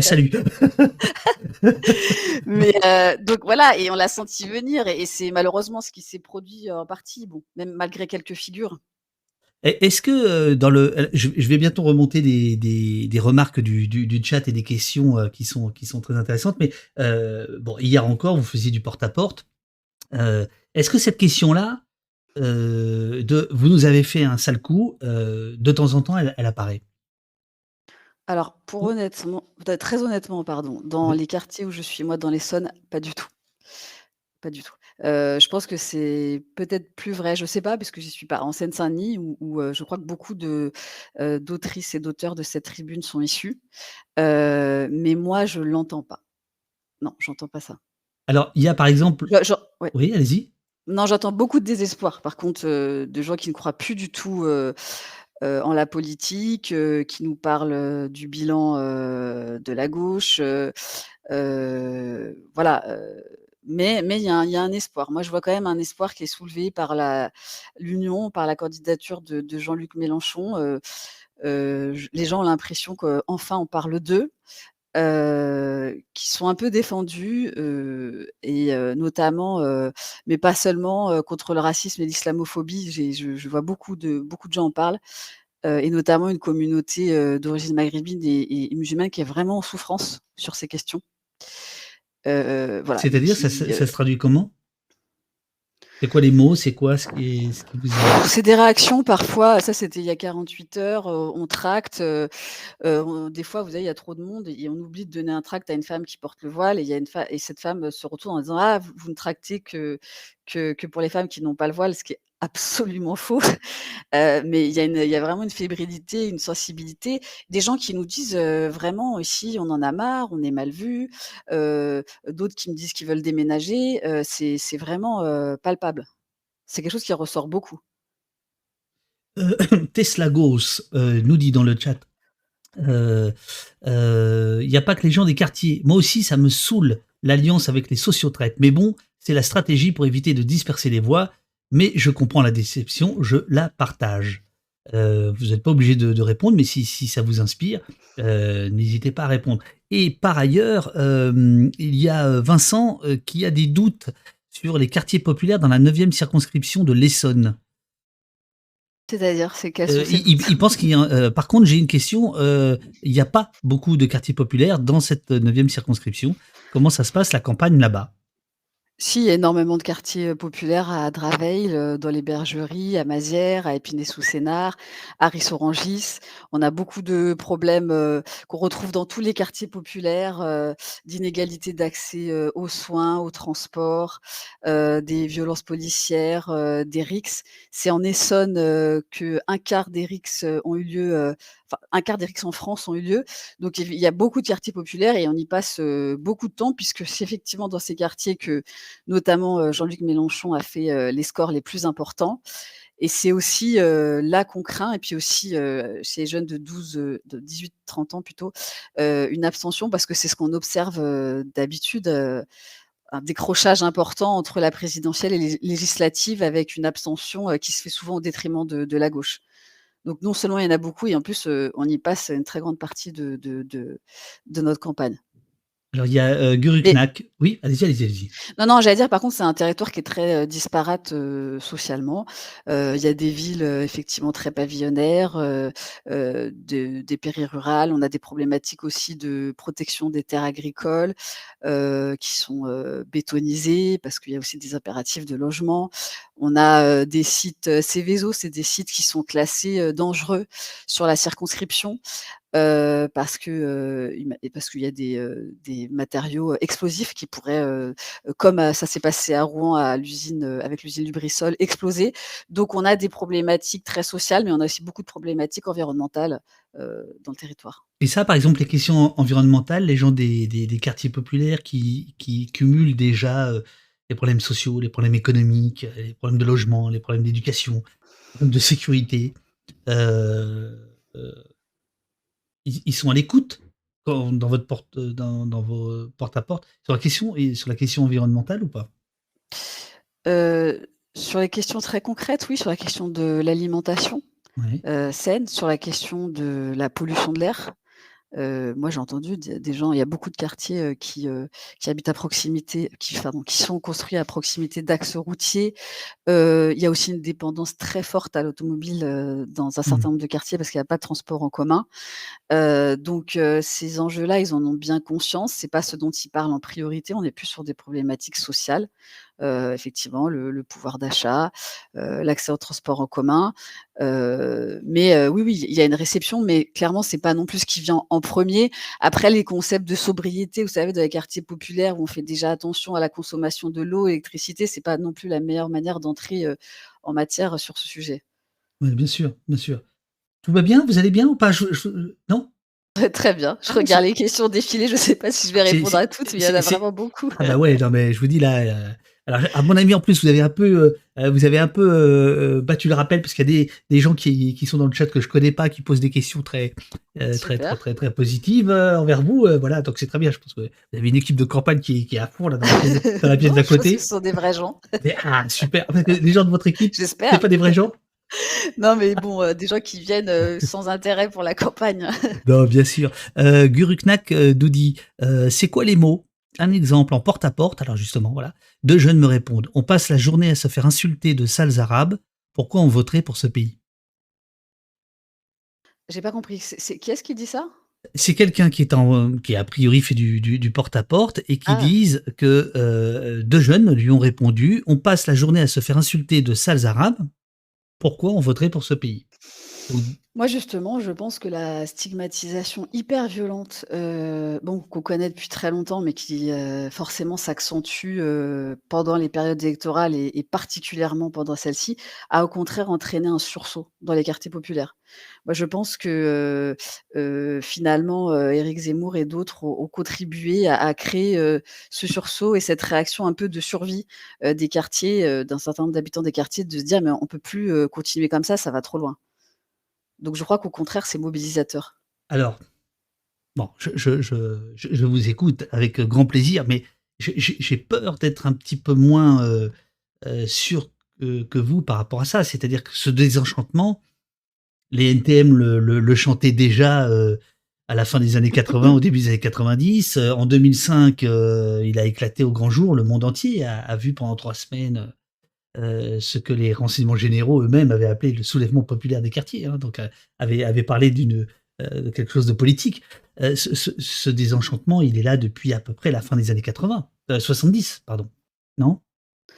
Salut. Mais donc voilà, et on l'a senti venir et c'est malheureusement ce qui s'est produit en partie, bon, même malgré quelques figures. Est-ce que je vais bientôt remonter des remarques du chat et des questions qui sont très intéressantes, mais bon, hier encore, vous faisiez du porte-à-porte. Est-ce que cette question-là, vous nous avez fait un sale coup, de temps en temps, elle apparaît? Alors, très honnêtement, pardon, dans les quartiers où je suis, moi, dans l'Essonne, pas du tout. Pas du tout. Je pense que c'est peut-être plus vrai, je sais pas, puisque j'y suis pas. En Seine-Saint-Denis où, je crois que beaucoup d'autrices et d'auteurs de cette tribune sont issus, mais moi, je l'entends pas. Non, j'entends pas ça. Alors, il y a par exemple Ouais. Oui, allez-y. Non, j'entends beaucoup de désespoir, par contre, de gens qui ne croient plus du tout, en la politique, qui nous parle du bilan de la gauche. Voilà. Mais il y a un espoir. Moi, je vois quand même un espoir qui est soulevé par l'union, par la candidature de Jean-Luc Mélenchon. Les gens ont l'impression qu'enfin on parle d'eux, qui sont un peu défendus, et notamment, mais pas seulement, contre le racisme et l'islamophobie. Je vois beaucoup de gens en parlent, et notamment une communauté d'origine maghrébine et musulmane qui est vraiment en souffrance sur ces questions. Voilà. C'est-à-dire, ça se traduit comment? C'est quoi les mots? C'est quoi ce qui vous C'est des réactions parfois, ça c'était il y a 48 heures, on tracte, des fois, vous savez, il y a trop de monde et on oublie de donner un tract à une femme qui porte le voile et il y a et cette femme se retourne en disant: «Ah, vous ne tractez que pour les femmes qui n'ont pas le voile», ce qui est absolument faux. Mais il y a vraiment une fébrilité, une sensibilité. Des gens qui nous disent, vraiment: «Ici, on en a marre, on est mal vus», d'autres qui me disent qu'ils veulent déménager. C'est vraiment, palpable. C'est quelque chose qui ressort beaucoup. Tesla Ghost nous dit dans le chat, il n'y a pas que les gens des quartiers. Moi aussi, ça me saoule l'alliance avec les sociotraites. Mais bon, c'est la stratégie pour éviter de disperser les voix. Mais je comprends la déception, je la partage. Vous n'êtes pas obligé de répondre, mais si ça vous inspire, n'hésitez pas à répondre. Et par ailleurs, il y a Vincent qui a des doutes sur les quartiers populaires dans la 9e circonscription de l'Essonne. C'est-à-dire, c'est quels sont ces Il pense qu'il y a... par contre, j'ai une question. Il n'y a pas beaucoup de quartiers populaires dans cette 9e circonscription. Comment ça se passe, la campagne, là-bas? Si, il y a énormément de quartiers populaires à Draveil, dans les Bergeries, à Mazières, à Épinay-sous-Sénart, à Ris-Orangis. On a beaucoup de problèmes qu'on retrouve dans tous les quartiers populaires, d'inégalité d'accès aux soins, aux transports, des violences policières, des rixes. C'est en Essonne qu'un quart des rixes ont eu lieu, enfin un quart des rixes en France ont eu lieu. Donc il y a beaucoup de quartiers populaires et on y passe beaucoup de temps puisque c'est effectivement dans ces quartiers que notamment Jean-Luc Mélenchon a fait les scores les plus importants. Et c'est aussi là qu'on craint, et puis aussi chez les jeunes de 18-30 ans plutôt, une abstention parce que c'est ce qu'on observe d'habitude, un décrochage important entre la présidentielle et les législatives avec une abstention qui se fait souvent au détriment de la gauche. Donc non seulement il y en a beaucoup et en plus on y passe une très grande partie de notre campagne. Alors il y a Guruknak. Oui, allez-y. Non, j'allais dire par contre c'est un territoire qui est très disparate socialement. Il y a des villes effectivement très pavillonnaires, des périrurales. On a des problématiques aussi de protection des terres agricoles qui sont bétonisées parce qu'il y a aussi des impératifs de logement. On a des sites Céveso, c'est des sites qui sont classés dangereux sur la circonscription. Parce qu'il y a des matériaux explosifs qui pourraient, comme ça s'est passé à Rouen à l'usine, avec l'usine Lubrizol, exploser. Donc on a des problématiques très sociales, mais on a aussi beaucoup de problématiques environnementales dans le territoire. Et ça, par exemple, les questions environnementales, les gens des quartiers populaires qui cumulent déjà les problèmes sociaux, les problèmes économiques, les problèmes de logement, les problèmes d'éducation, les problèmes de sécurité, ils sont à l'écoute dans vos porte-à-porte sur la question environnementale ou pas? Sur les questions très concrètes, oui, sur la question de l'alimentation saine, sur la question de la pollution de l'air. Moi, j'ai entendu des gens, il y a beaucoup de quartiers qui habitent à proximité, qui sont construits à proximité d'axes routiers. Il y a aussi une dépendance très forte à l'automobile dans un certain nombre de quartiers parce qu'il n'y a pas de transport en commun. Donc ces enjeux-là, ils en ont bien conscience. C'est pas ce dont ils parlent en priorité. On est plus sur des problématiques sociales. Effectivement, le pouvoir d'achat, l'accès au transport en commun. Mais oui, il y a une réception, mais clairement, c'est pas non plus ce qui vient en premier. Après, les concepts de sobriété, vous savez, dans les quartiers populaires où on fait déjà attention à la consommation de l'eau, l'électricité, c'est pas non plus la meilleure manière d'entrer en matière sur ce sujet. Oui, bien sûr. Tout va bien? Vous allez bien ou pas? Non? Très bien. Je regarde les questions défiler. Je sais pas si je vais répondre à toutes, mais il y en a vraiment beaucoup. Ah bah ouais, non mais je vous dis là, Alors, à mon avis, en plus, vous avez un peu battu le rappel parce qu'il y a des gens qui sont dans le chat que je connais pas, qui posent des questions très positives envers vous. Voilà, donc c'est très bien. Je pense que vous avez une équipe de campagne qui est à fond là dans la pièce Non, d'à je pense côté. que ce sont des vrais gens. Super. En fait, les gens de votre équipe, c'est J'espère. pas des vrais gens? Non, mais bon, des gens qui viennent sans intérêt pour la campagne. Non, bien sûr. Guruknak nous dit c'est quoi les mots? Un exemple en porte-à-porte. Alors justement, voilà. 2 jeunes me répondent. On passe la journée à se faire insulter de sales arabes. Pourquoi on voterait pour ce pays? J'ai pas compris. Qui est-ce qui dit ça? C'est quelqu'un qui a priori fait du porte-à-porte et qui Ah. disent que 2 jeunes lui ont répondu. On passe la journée à se faire insulter de sales arabes. Pourquoi on voterait pour ce pays? Donc, Moi, justement, je pense que la stigmatisation hyper violente, bon, qu'on connaît depuis très longtemps, mais qui, forcément s'accentue, pendant les périodes électorales et particulièrement pendant celle-ci, a au contraire entraîné un sursaut dans les quartiers populaires. Moi, je pense que, finalement, Éric Zemmour et d'autres ont contribué à créer, ce sursaut et cette réaction un peu de survie, des quartiers, d'un certain nombre d'habitants des quartiers, de se dire: «Mais on peut plus, continuer comme ça va trop loin». Donc je crois qu'au contraire, c'est mobilisateur. alors, bon, je vous écoute avec grand plaisir, mais j'ai peur d'être un petit peu moins sûr que vous par rapport à ça. C'est-à-dire que ce désenchantement, les NTM le chantaient déjà à la fin des années 80, au début des années 90. En 2005, il a éclaté au grand jour. Le monde entier a vu pendant 3 semaines ce que les renseignements généraux eux-mêmes avaient appelé le soulèvement populaire des quartiers, hein, donc avaient parlé de quelque chose de politique. Ce désenchantement, il est là depuis à peu près la fin des années 80, 70, pardon. Non?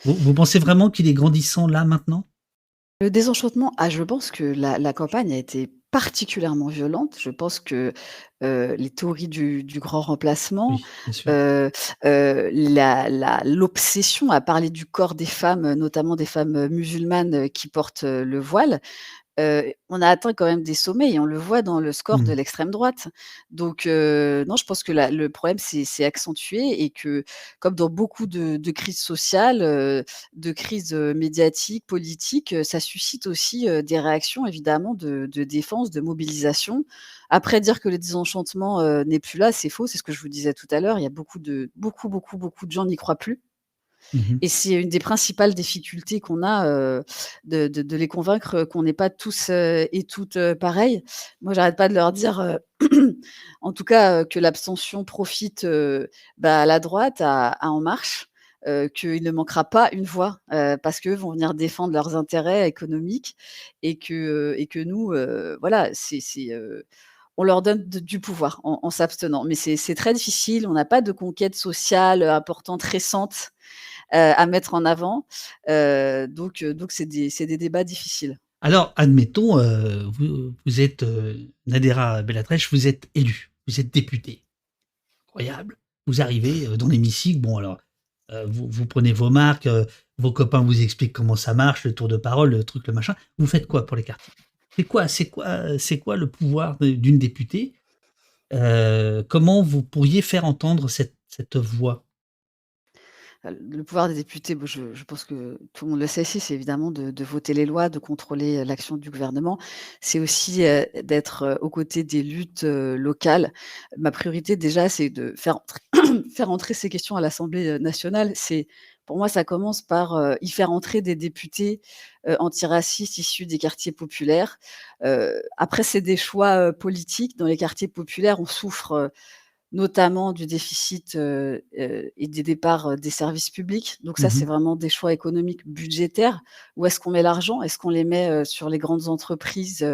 Vous pensez vraiment qu'il est grandissant là maintenant? Le désenchantement, je pense que la campagne a été particulièrement violente. Je pense que, les théories du grand remplacement, Oui, bien sûr. l'obsession à parler du corps des femmes, notamment des femmes, musulmanes, qui portent, le voile, on a atteint quand même des sommets et on le voit dans le score de Mmh. l'extrême droite. Donc non, je pense que le problème s'est accentué et que comme dans beaucoup de crises sociales, de crises, médiatiques, politiques, ça suscite aussi, des réactions évidemment de défense, de mobilisation. Après dire que le désenchantement, n'est plus là, c'est faux, c'est ce que je vous disais tout à l'heure. Il y a beaucoup de gens n'y croient plus. Mmh mh. Et c'est une des principales difficultés qu'on a, de les convaincre, qu'on n'est pas tous, et toutes, pareils. Moi, j'arrête pas de leur dire, en tout cas, que l'abstention profite, à la droite, à En Marche, qu'il ne manquera pas une voix, parce qu'eux vont venir défendre leurs intérêts économiques et que nous, voilà, on leur donne du pouvoir en s'abstenant. Mais c'est très difficile, on n'a pas de conquête sociale, importante, récente, à mettre en avant. Donc c'est des débats difficiles. Alors, admettons, vous êtes, Nadera Bellatrèche, vous êtes élue, vous êtes députée. Incroyable. Vous arrivez, dans l'hémicycle, bon alors, vous prenez vos marques, vos copains vous expliquent comment ça marche, le tour de parole, le truc, le machin. Vous faites quoi pour les quartiers? C'est quoi le pouvoir d'une députée? Comment vous pourriez faire entendre cette voix? Le pouvoir des députés, bon, je pense que tout le monde le sait ici, c'est évidemment de voter les lois, de contrôler, l'action du gouvernement. C'est aussi, d'être, aux côtés des luttes, locales. Ma priorité déjà, c'est de faire entrer faire entrer ces questions à l'Assemblée, nationale. Pour moi, ça commence par, y faire entrer des députés, antiracistes issus des quartiers populaires. Après c'est des choix, politiques. Dans les quartiers populaires, on souffre, notamment du déficit, et des départs, des services publics. Donc ça, Mmh c'est mh. vraiment des choix économiques budgétaires. Où est-ce qu'on met l'argent? Est-ce qu'on les met, sur les grandes entreprises,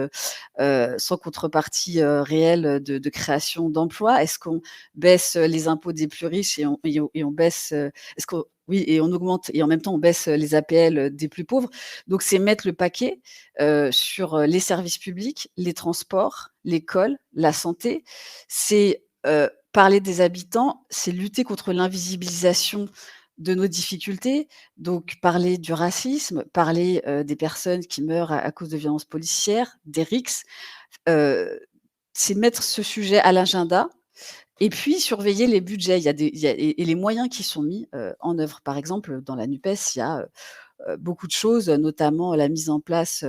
sans contrepartie, réelle, de création d'emplois? Est-ce qu'on baisse, les impôts des plus riches et on baisse, est-ce qu'on oui et on augmente et en même temps on baisse, les APL, des plus pauvres? Donc c'est mettre le paquet, sur, les services publics, les transports, l'école, la santé. C'est, parler des habitants, c'est lutter contre l'invisibilisation de nos difficultés, donc parler du racisme, parler, des personnes qui meurent à cause de violences policières, des rixes, heu, c'est mettre ce sujet à l'agenda Et puis surveiller les budgets. Il y a et les moyens qui sont mis, en œuvre. Par exemple, dans la NUPES, il y a, beaucoup de choses, notamment la mise en place,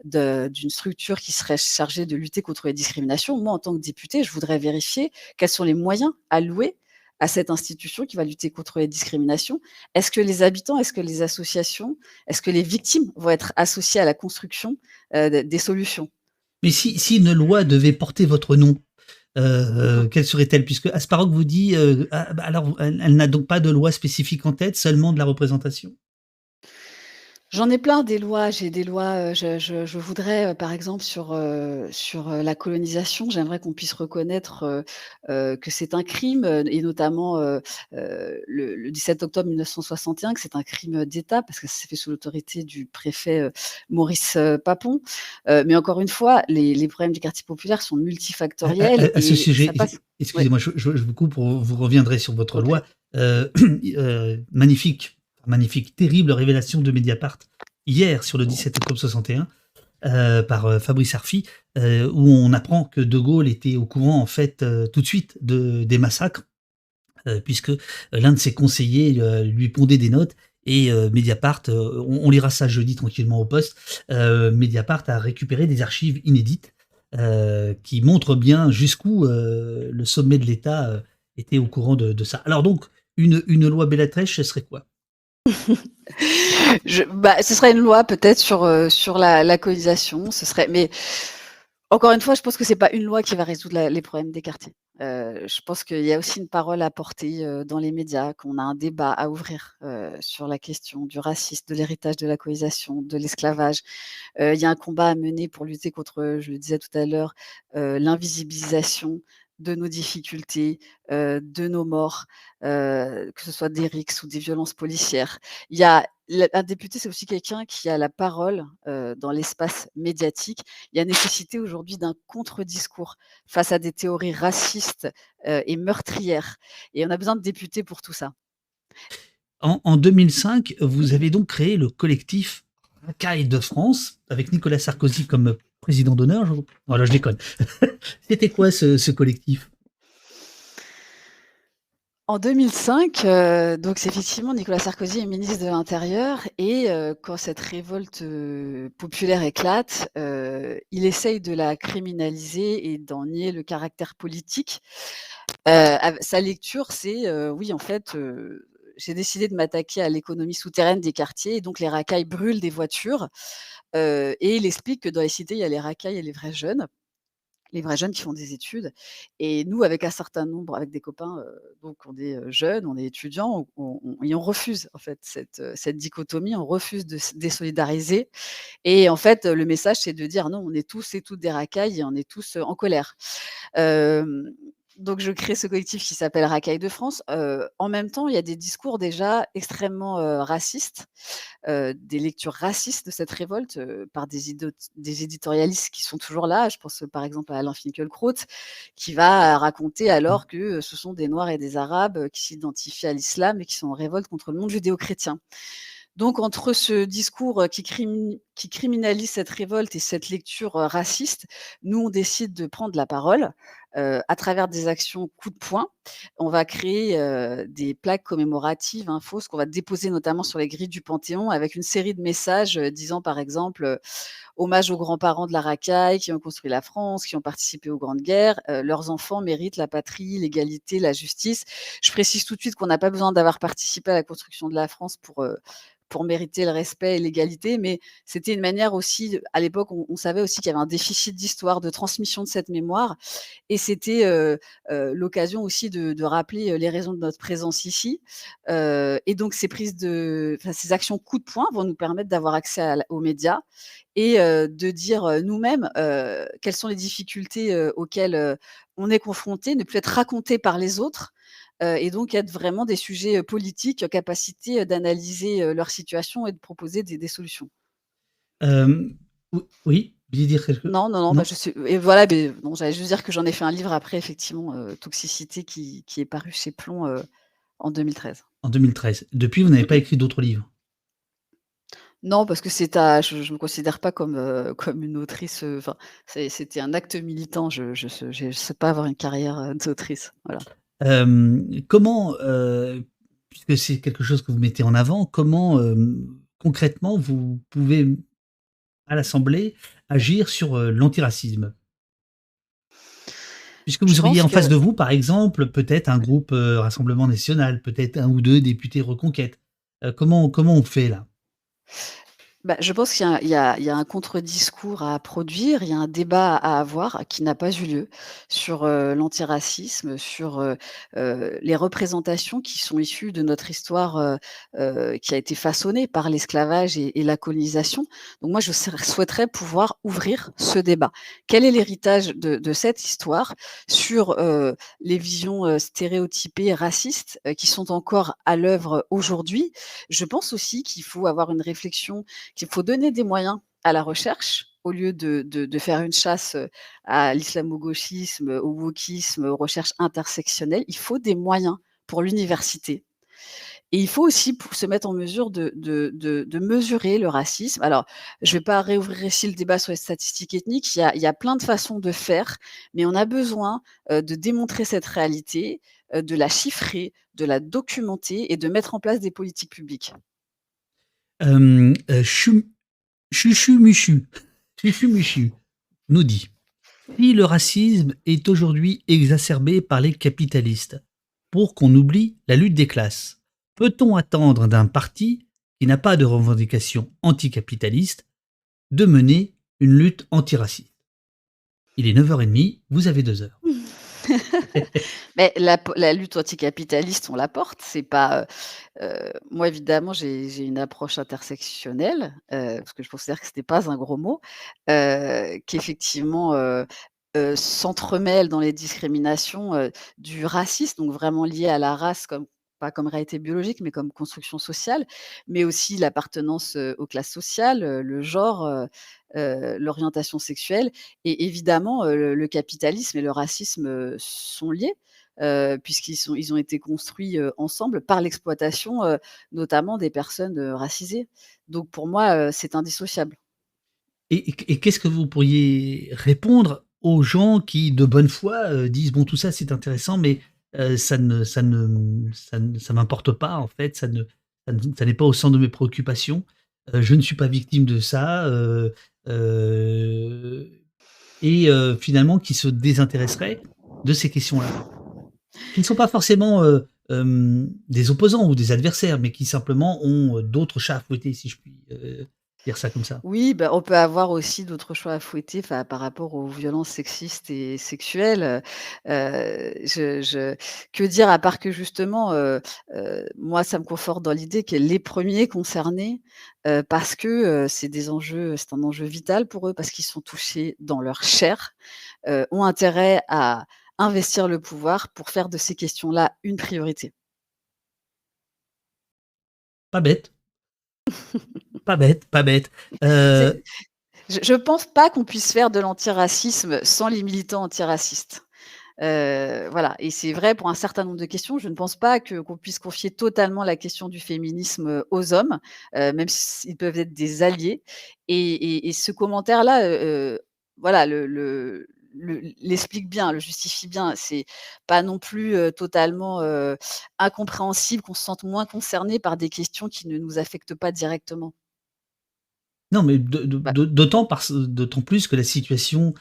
d'une structure qui serait chargée de lutter contre les discriminations. Moi, en tant que députée, je voudrais vérifier quels sont les moyens alloués à cette institution qui va lutter contre les discriminations. Est-ce que les habitants, est-ce que les associations, est-ce que les victimes vont être associées à la construction, des solutions? Mais si une loi devait porter votre nom, quelle serait-elle? Puisque Asparuh vous dit, alors elle n'a donc pas de loi spécifique en tête, seulement de la représentation? J'en ai plein des lois. J'ai des lois, je voudrais, par exemple sur la colonisation, j'aimerais qu'on puisse reconnaître, que c'est un crime, et notamment, le 17 octobre 1961, que c'est un crime d'État parce que ça s'est fait sous l'autorité du préfet, Maurice, Papon. Mais encore une fois, les problèmes des quartiers populaires sont multifactoriels À ce et sujet, ça passe. excusez-moi, je vous coupe, vous reviendrez sur votre OK. loi. Magnifique, terrible révélation de Mediapart hier sur le 17 octobre 61 par Fabrice Arfi, où on apprend que De Gaulle était au courant en fait tout de suite des massacres, puisque l'un de ses conseillers lui pondait des notes. Et Mediapart, on lira ça jeudi tranquillement au poste, Mediapart a récupéré des archives inédites qui montrent bien jusqu'où le sommet de l'État était au courant de ça. Alors donc, une loi Bellatrèche, ce serait quoi? Ce serait une loi peut-être sur la colonisation, mais encore une fois, je pense que c'est pas une loi qui va résoudre les problèmes des quartiers. Je pense qu'il y a aussi une parole à porter, dans les médias, qu'on a un débat à ouvrir, sur la question du racisme, de l'héritage de la colonisation, de l'esclavage. Il y a un combat à mener pour lutter contre, je le disais tout à l'heure, l'invisibilisation de nos difficultés, de nos morts, que ce soit des rixes ou des violences policières. Un député, c'est aussi quelqu'un qui a la parole, dans l'espace médiatique. Il y a nécessité aujourd'hui d'un contre-discours face à des théories racistes, et meurtrières, et on a besoin de députés pour tout ça. En 2005, vous avez donc créé le collectif Racaille de France, avec Nicolas Sarkozy comme président d'honneur. Voilà, je déconne. C'était quoi ce collectif? En 2005, donc c'est effectivement Nicolas Sarkozy est ministre de l'Intérieur et quand cette révolte, populaire éclate, il essaye de la criminaliser et d'en nier le caractère politique. Sa lecture, c'est, oui, en fait, j'ai décidé de m'attaquer à l'économie souterraine des quartiers et donc les racailles brûlent des voitures. Et il explique que dans les cités, il y a les racailles et les vrais jeunes qui font des études. Et nous, avec un certain nombre, avec des copains, donc on est, jeunes, on est étudiants, on refuse en fait cette dichotomie, on refuse de se désolidariser. Et en fait, le message, c'est de dire: «Non, on est tous et toutes des racailles et on est tous, en colère». Hem, donc je crée ce collectif qui s'appelle Racailles de France. En même temps, il y a des discours déjà extrêmement, racistes, des lectures racistes de cette révolte, par des éditorialistes qui sont toujours là. Je pense, par exemple à Alain Finkielkraut, qui va raconter alors que, ce sont des Noirs et des Arabes, qui s'identifient à l'islam et qui sont en révolte contre le monde judéo-chrétien. Donc entre ce discours, qui criminalise cette révolte et cette lecture, raciste, nous on décide de prendre la parole, à travers des actions coup de poing. On va créer, des plaques commémoratives, fausses qu'on va déposer notamment sur les grilles du Panthéon avec une série de messages, disant par exemple, «Hommage aux grands-parents de la racaille qui ont construit la France, qui ont participé aux grandes guerres, leurs enfants méritent la patrie, l'égalité, la justice». Je précise tout de suite qu'on n'a pas besoin d'avoir participé à la construction de la France pour mériter le respect et l'égalité, mais c'était une manière aussi, à l'époque, on savait aussi qu'il y avait un déficit d'histoire, de transmission de cette mémoire et c'était, l'occasion aussi de rappeler, les raisons de notre présence ici. Et donc ces actions coup de poing vont nous permettre d'avoir accès aux médias et de dire, nous-mêmes, quelles sont les difficultés, auxquelles, on est confronté, ne plus être raconté par les autres, et donc être vraiment des sujets, politiques, capacité, d'analyser, leur situation et de proposer des solutions. Hem, oui, vous vouliez dire quelque chose? Non, Non? je suis et voilà, non, j'allais juste dire que j'en ai fait un livre après effectivement, Toxicité qui est paru chez Plon, en 2013. En 2013. Depuis, vous n'avez pas écrit d'autres livres? Non, parce que je me considère pas comme, comme une autrice, enfin, c'était un acte militant. Je sais pas avoir une carrière, d'autrice, voilà. Comment, puisque c'est quelque chose que vous mettez en avant, comment, concrètement vous pouvez, à l'Assemblée, agir sur, l'antiracisme? Puisque Je vous auriez pense en face que de vous, par exemple, peut-être un groupe, Rassemblement national, peut-être un ou 2 députés Reconquête. Comment on fait là? Bah, je pense qu'il y a un contre-discours à produire, il y a un débat à avoir qui n'a pas eu lieu sur, l'antiracisme, sur, les représentations qui sont issues de notre histoire, qui a été façonnée par l'esclavage et la colonisation. Donc moi, je souhaiterais pouvoir ouvrir ce débat. Quel est l'héritage de cette histoire sur, les visions, stéréotypées racistes, qui sont encore à l'œuvre aujourd'hui? Je pense aussi qu'il faut avoir une réflexion, qu'il faut donner des moyens à la recherche au lieu de faire une chasse, à l'islamo-gauchisme, au wokisme, aux recherches intersectionnelles. Il faut des moyens pour l'université et il faut aussi pour se mettre en mesure de mesurer le racisme. Alors, je ne vais pas réouvrir ici le débat sur les statistiques ethniques, il y a plein de façons de faire, mais on a besoin, de démontrer cette réalité, de la chiffrer, de la documenter et de mettre en place des politiques publiques. Chum Chuchumuchu Chuchumuchu nous dit: «Si le racisme est aujourd'hui exacerbé par les capitalistes, pour qu'on oublie la lutte des classes, peut-on attendre d'un parti qui n'a pas de revendications anticapitalistes de mener une lutte antiraciste?» Il est 9h30, vous avez 2 heures. Mais la lutte anticapitaliste, on la porte. C'est pas, moi évidemment, j'ai une approche intersectionnelle, parce que je considère que ce n'est pas un gros mot, qui effectivement, s'entremêle dans les discriminations, du racisme, donc vraiment lié à la race comme pas comme réalité biologique, mais comme construction sociale, mais aussi l'appartenance, aux classes sociales, le genre, l'orientation sexuelle et évidemment, le capitalisme et le racisme, sont liés, ils ont été construits, ensemble par l'exploitation, notamment des personnes, racisées. Donc pour moi, c'est indissociable. Et qu'est-ce que vous pourriez répondre aux gens qui, de bonne foi, disent: «Bon, tout ça, c'est intéressant, mais ça m'importe pas, en fait, ça n'est pas au centre de mes préoccupations. Je ne suis pas victime de ça», et finalement qui se désintéresseraient de ces questions-là? Qui ne sont pas forcément, des opposants ou des adversaires, mais qui simplement ont, d'autres chats à fouetter, si je puis, dire ça comme ça. Oui, bah, on peut avoir aussi d'autres choix à fouetter, enfin, par rapport aux violences sexistes et sexuelles, que dire à part que justement, moi ça me conforte dans l'idée que les premiers concernés, parce que, c'est un enjeu vital pour eux, parce qu'ils sont touchés dans leur chair, ont intérêt à investir le pouvoir pour faire de ces questions-là une priorité. Pas bête. Pas bête, pas bête. C'est je pense pas qu'on puisse faire de l'antiracisme sans les militants antiracistes. Voilà et c'est vrai pour un certain nombre de questions. Je ne pense pas qu'on puisse confier totalement la question du féminisme, aux hommes, même s'ils peuvent être des alliés et ce commentaire-là, voilà l'explique bien, le justifie bien. C'est pas non plus, totalement, incompréhensible qu'on se sente moins concerné par des questions qui ne nous affectent pas directement. Non, mais Bah d'autant plus que la situation,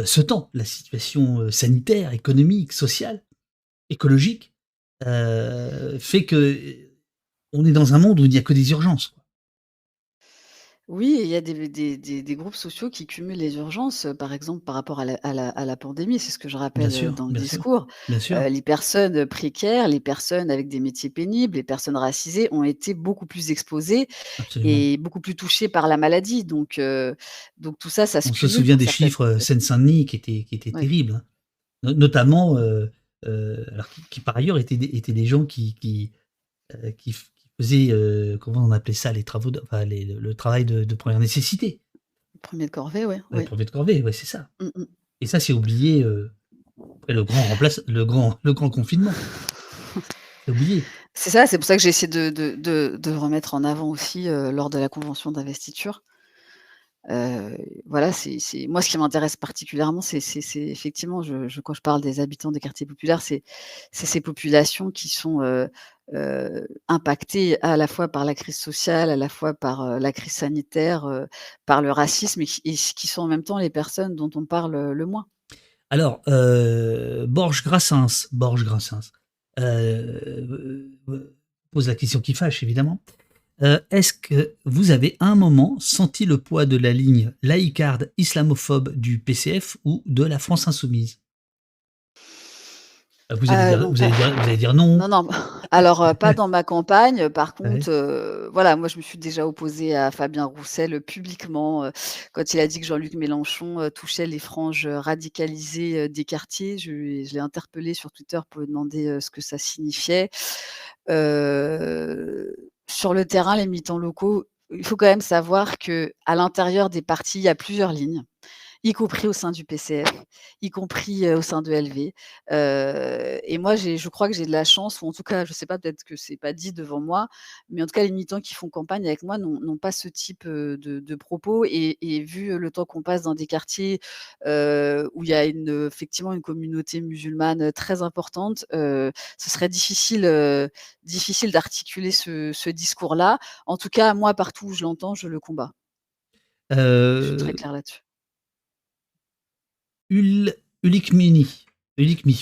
se tend. La situation, sanitaire, économique, sociale, écologique, fait que, on est dans un monde où il n'y a que des urgences, quoi. Oui, et il y a des groupes sociaux qui cumulent les urgences, par exemple par rapport à la pandémie. C'est ce que je Bien rappelle, sûr, dans le bien sûr, discours. bien sûr. Les personnes, précaires, les personnes avec des métiers pénibles, les personnes racisées ont été beaucoup plus exposées Absolument. et beaucoup plus touchées par la maladie. Donc tout ça, ça se On se cumule souvient pour des certaines chiffres, populations. Seine-Saint-Denis qui étaient Ouais. terribles, hein. Notamment, alors qui par ailleurs étaient des gens qui faisaient, comment on appelait ça? Les travaux de enfin le travail de première nécessité. Premier de corvée, ouais, Ouais, ouais. brevet de corvée, ouais, c'est ça. Mmh mh. Et ça, c'est oublié, après le grand confinement. C'est oublié. C'est ça, c'est pour ça que j'ai essayé de remettre en avant aussi, lors de la convention d'investiture. Voilà, c'est moi ce qui m'intéresse particulièrement, c'est effectivement, quand je parle des habitants des quartiers populaires, c'est ces populations qui sont, impactées à la fois par la crise sociale, à la fois par, la crise sanitaire, par le racisme et qui sont en même temps les personnes dont on parle, le moins. Alors, Borges Grassens, pose la question qui fâche évidemment. Est-ce que vous avez à un moment senti le poids de la ligne laïcarde islamophobe du PCF ou de la France insoumise? Vous allez dire Non, vous pas allez dire vous allez dire non? non, non, alors, pas dans ma campagne. Par Ouais. contre, voilà, moi je me suis déjà opposée à Fabien Roussel, publiquement, quand il a dit que Jean-Luc Mélenchon, touchait les franges, radicalisées, des quartiers. Je l'ai interpellé sur Twitter pour lui demander, ce que ça signifiait. Sur le terrain, les militants locaux, il faut quand même savoir qu'à l'intérieur des partis, il y a plusieurs lignes, y compris au sein du PCF, y compris, au sein de LV. Et moi, je crois que j'ai de la chance, ou en tout cas, je sais pas, peut-être que c'est pas dit devant moi, mais en tout cas, les militants qui font campagne avec moi n'ont pas ce type, de propos, et vu le temps qu'on passe dans des quartiers, où il y a effectivement une communauté musulmane, très importante, ce serait difficile d'articuler ce discours-là. En tout cas, moi, partout où je l'entends, je le combats. Je suis très Heu claire là-dessus. Ul Ulikmi,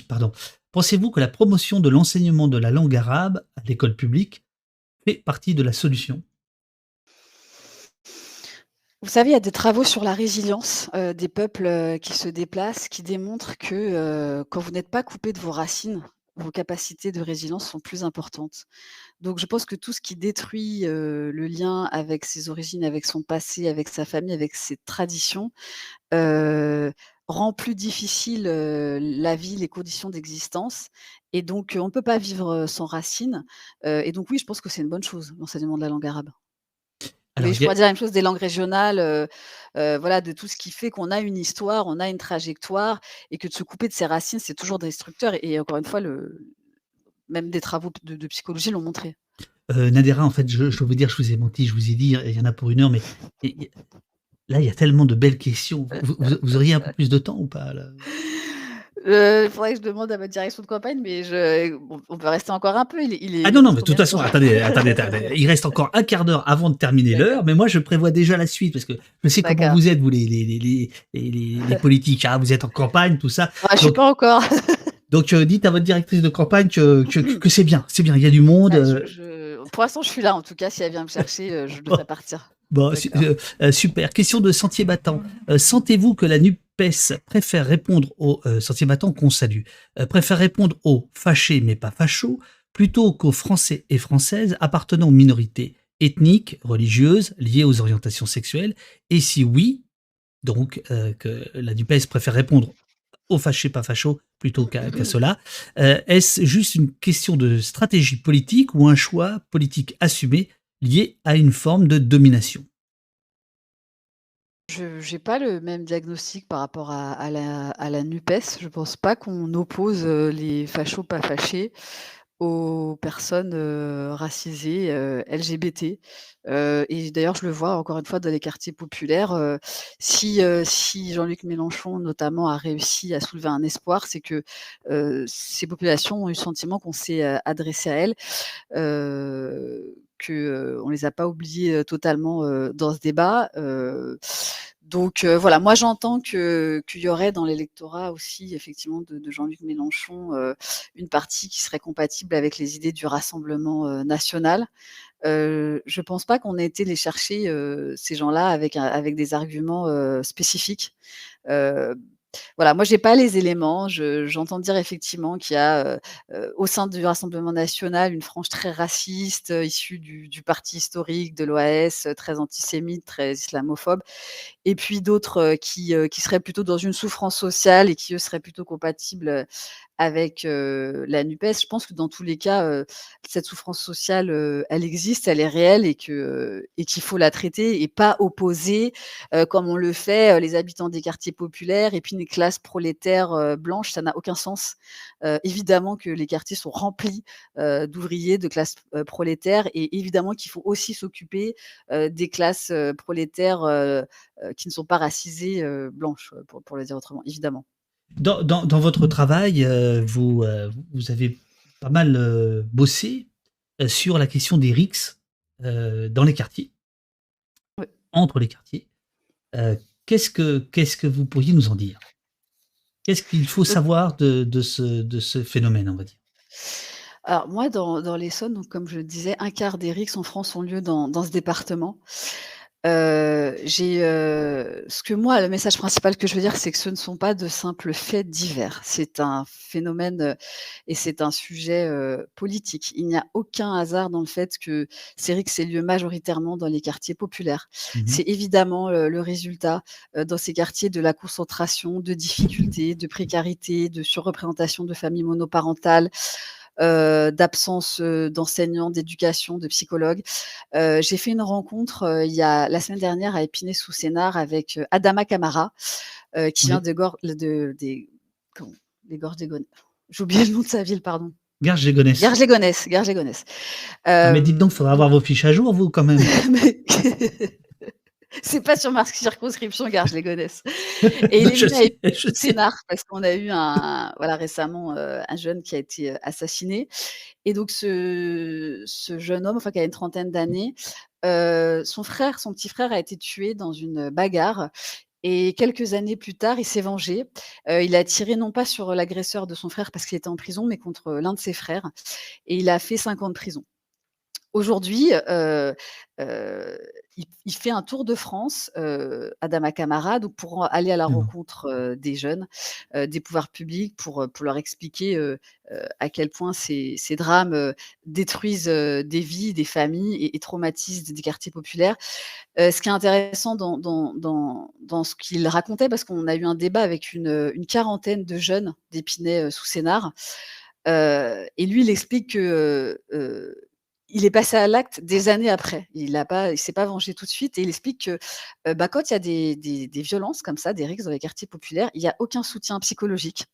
pardon. Pensez-vous que la promotion de l'enseignement de la langue arabe à l'école publique fait partie de la solution? Vous savez, il y a des travaux sur la résilience, des peuples, qui se déplacent, qui démontrent que, quand vous n'êtes pas coupé de vos racines, vos capacités de résilience sont plus importantes. Donc je pense que tout ce qui détruit, le lien avec ses origines, avec son passé, avec sa famille, avec ses traditions, rend plus difficile, la vie, les conditions d'existence, et donc on ne peut pas vivre, sans racines, et donc oui, je pense que c'est une bonne chose, l'enseignement de la langue arabe. Alors Mais je il y a pourrais dire la même chose des langues régionales, voilà, de tout ce qui fait qu'on a une histoire, on a une trajectoire, et que de se couper de ses racines, c'est toujours destructeur, et encore une fois, même des travaux de psychologie l'ont montré. Nadera, en fait, je dois vous dire, je vous ai menti, je vous ai dit, il y en a pour 1 heure, mais et là, il y a tellement de belles questions. Vous auriez un peu plus de temps ou pas là? Il faudrait que je demande à ma direction de campagne, mais on peut rester encore un peu. Il Ah est non, non, mais de toute combien de façon, temps? attendez, il reste encore un quart d'heure avant de terminer D'accord. l'heure, mais moi je prévois déjà la suite parce que je sais comment D'accord. vous êtes, vous les politiques, hein, vous êtes en campagne, tout ça. Ah, je suis pas encore. Donc dites à votre directrice de campagne que c'est bien, il y a du monde, Bah, pour l'instant, je suis là en tout cas, si elle vient me chercher, je devrais partir. Bon, D'accord. super. Question de Sentier Battant. Sentez-vous que la NUPES préfère répondre aux Sentier Battant qu'on salue, préfère répondre aux fâchés mais pas fachos, plutôt qu'aux Français et Françaises appartenant aux minorités ethniques, religieuses, liées aux orientations sexuelles? Et si oui, donc que la NUPES préfère répondre aux fâchés pas fachos plutôt qu'à cela, est-ce juste une question de stratégie politique ou un choix politique assumé lié à une forme de domination? Je j'ai pas le même diagnostic par rapport à la NUPES. Je pense pas qu'on oppose, les fachos pas fâchés aux personnes, racisées, LGBT. Et d'ailleurs, je le vois encore une fois dans les quartiers populaires, si Jean-Luc Mélenchon notamment a réussi à soulever un espoir, c'est que, ces populations ont eu le sentiment qu'on s'est, adressé à elles, on les a pas oubliées, totalement, dans ce débat. Donc voilà, moi j'entends qu'il y aurait dans l'électorat aussi effectivement de Jean-Luc Mélenchon, une partie qui serait compatible avec les idées du Rassemblement, national. Je pense pas qu'on ait été les chercher, ces gens-là avec des arguments, spécifiques. Heu, voilà, moi j'ai pas les éléments. J'entends dire effectivement qu'il y a, au sein du Rassemblement national, une frange très raciste, issue du parti historique, de l'OAS, très antisémite, très islamophobe, et puis d'autres, qui seraient plutôt dans une souffrance sociale et qui, eux, seraient plutôt compatibles, avec la NUPES. Je pense que dans tous les cas, cette souffrance sociale, elle existe, elle est réelle et qu'il faut la traiter et pas opposer, comme on le fait, les habitants des quartiers populaires et puis une classe prolétaire blanche, ça n'a aucun sens. Évidemment que les quartiers sont remplis d'ouvriers, de classes prolétaires et évidemment qu'il faut aussi s'occuper des classes prolétaires qui ne sont pas racisées blanches, pour le dire autrement, évidemment. Dans votre travail, vous avez pas mal bossé sur la question des rixes dans les quartiers, Oui. entre les quartiers. Qu'est-ce que vous pourriez nous en dire? Qu'est-ce qu'il faut savoir de ce phénomène, on va dire? Alors moi, dans l'Essonne, donc comme je le disais, 1/4 des rixes en France ont lieu dans ce département. Le message principal que je veux dire, c'est que ce ne sont pas de simples faits divers. C'est un phénomène, et c'est un sujet, politique. Il n'y a aucun hasard dans le fait que ces rixes aient lieu majoritairement dans les quartiers populaires. Mmh. C'est évidemment, le résultat, dans ces quartiers de la concentration, de difficultés, de précarité, de surreprésentation de familles monoparentales, d'absence, d'enseignants, d'éducation, de psychologues. J'ai fait une rencontre, il y a la semaine dernière à Épinay-sous-Sénart avec, Adama Camara, qui vient Oui. des Gorges des Gonesse. J'ai oublié le nom de sa ville, pardon. Garges-les-Gonesse. Garges-les-Gonesse. Mais dites donc, il faudra avoir vos fiches à jour, vous, quand même. Mais c'est pas sur ma circonscription Garges-les-Gonesse. Et il est Je venu à sais, je sais. Épinay-Sous-Sénart parce qu'on a eu récemment, un jeune qui a été, assassiné et donc ce jeune homme, enfin qui a une trentaine d'années, son petit frère a été tué dans une bagarre et quelques années plus tard, il s'est vengé. Il a tiré non pas sur l'agresseur de son frère parce qu'il était en prison, mais contre l'un de ses frères et il a fait 5 ans de prison. Aujourd'hui, il fait un tour de France, Adama Camara, donc pour aller à la rencontre, des jeunes, des pouvoirs publics pour leur expliquer, à quel point ces drames, détruisent, des vies, des familles et traumatisent des quartiers populaires. Ce qui est intéressant dans ce qu'il racontait, parce qu'on a eu un débat avec une quarantaine de jeunes d'Épinay, sous Sénart, et lui, il explique que, il est passé à l'acte des années après. Il s'est pas vengé tout de suite et il explique que, quand il y a des violences comme ça, des rixes dans les quartiers populaires, il y a aucun soutien psychologique.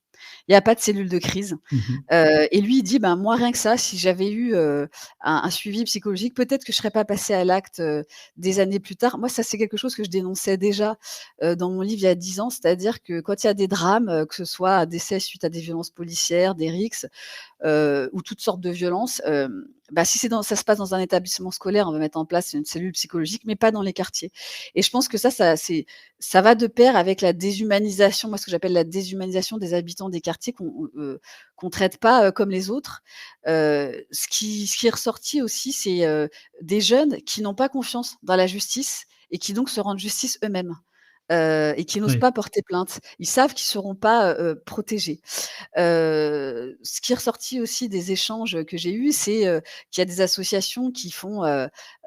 Il y a pas de cellule de crise. Mmh. Et lui, il dit: «Ben, moi, rien que ça, si j'avais eu, un suivi psychologique, peut-être que je serais pas passé à l'acte, des années plus tard». Moi, ça, c'est quelque chose que je dénonçais déjà, dans mon livre il y a 10 ans. C'est-à-dire que quand il y a des drames, que ce soit un décès suite à des violences policières, des rixes, ou toutes sortes de violences, si ça se passe dans un établissement scolaire, on va mettre en place une cellule psychologique, mais pas dans les quartiers. Et je pense que ça va de pair avec la déshumanisation, moi ce que j'appelle la déshumanisation des habitants des quartiers qu'on traite pas, comme les autres. Ce qui est ressorti aussi, c'est, des jeunes qui n'ont pas confiance dans la justice et qui donc se rendent justice eux-mêmes. Et qui n'osent Oui. pas porter plainte. Ils savent qu'ils seront pas, protégés. Ce qui est ressorti aussi des échanges que j'ai eus, c'est, qu'il y a des associations qui font,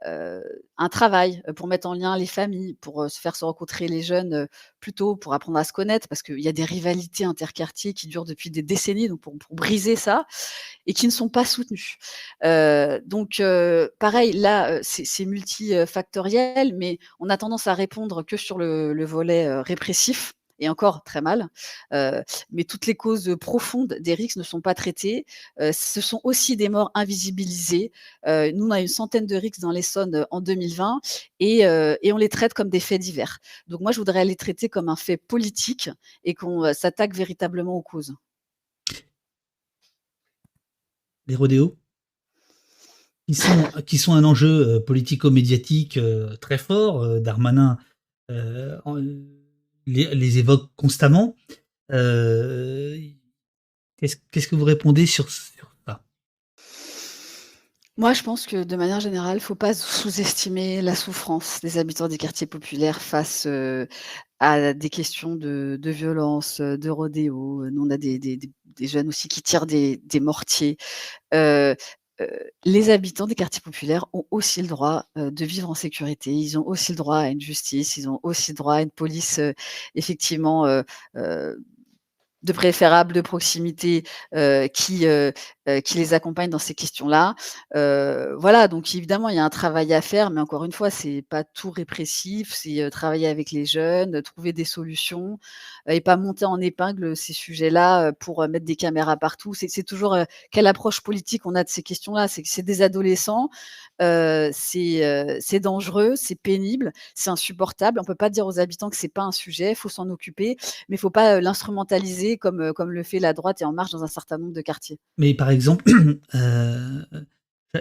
un travail, pour mettre en lien les familles, pour, se rencontrer les jeunes, plus tôt, pour apprendre à se connaître parce qu'il y a des rivalités interquartiers qui durent depuis des décennies, donc pour briser ça et qui ne sont pas soutenues. Pareil, là, c'est multifactoriel, mais on a tendance à répondre que sur le volet, répressif et encore très mal. Mais toutes les causes profondes des rixes ne sont pas traitées. Ce sont aussi des morts invisibilisées. Nous, on a une centaine de rixes dans l'Essonne, en 2020 et on les traite comme des faits divers. Donc moi, je voudrais les traiter comme un fait politique et qu'on s'attaque véritablement aux causes. Les rodéos? Qui sont un enjeu, politico-médiatique, très fort, Darmanin, les évoque constamment. Qu'est-ce que vous répondez sur ça? Moi, je pense que de manière générale, il ne faut pas sous-estimer la souffrance des habitants des quartiers populaires face, à des questions de violence, de rodéo. Nous, on a des jeunes aussi qui tirent des mortiers. Heu les habitants des quartiers populaires ont aussi le droit, de vivre en sécurité. Ils ont aussi le droit à une justice, ils ont aussi le droit à une police, effectivement, de préférables de proximité qui les accompagnent dans ces questions-là. Voilà, donc évidemment, il y a un travail à faire, mais encore une fois, c'est pas tout répressif, c'est travailler avec les jeunes, trouver des solutions et pas monter en épingle ces sujets-là pour mettre des caméras partout. C'est toujours quelle approche politique on a de ces questions-là. C'est que c'est des adolescents, c'est dangereux, c'est pénible, c'est insupportable. On peut pas dire aux habitants que c'est pas un sujet, il faut s'en occuper, mais il faut pas l'instrumentaliser comme le fait la droite et En Marche dans un certain nombre de quartiers. Mais par exemple,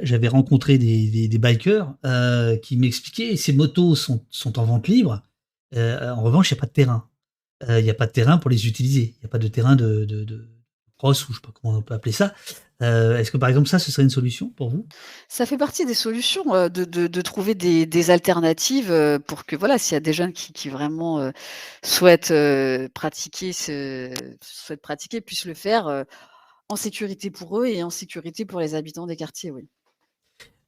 j'avais rencontré des bikers qui m'expliquaient ces motos sont en vente libre. En revanche, il n'y a pas de terrain. Il n'y a pas de terrain pour les utiliser. Il n'y a pas de terrain de cross ou je ne sais pas comment on peut appeler ça. Est-ce que par exemple ça, ce serait une solution pour vous? Ça fait partie des solutions, de trouver des alternatives, pour que voilà, s'il y a des jeunes qui vraiment, souhaitent pratiquer puissent le faire, en sécurité pour eux et en sécurité pour les habitants des quartiers, oui.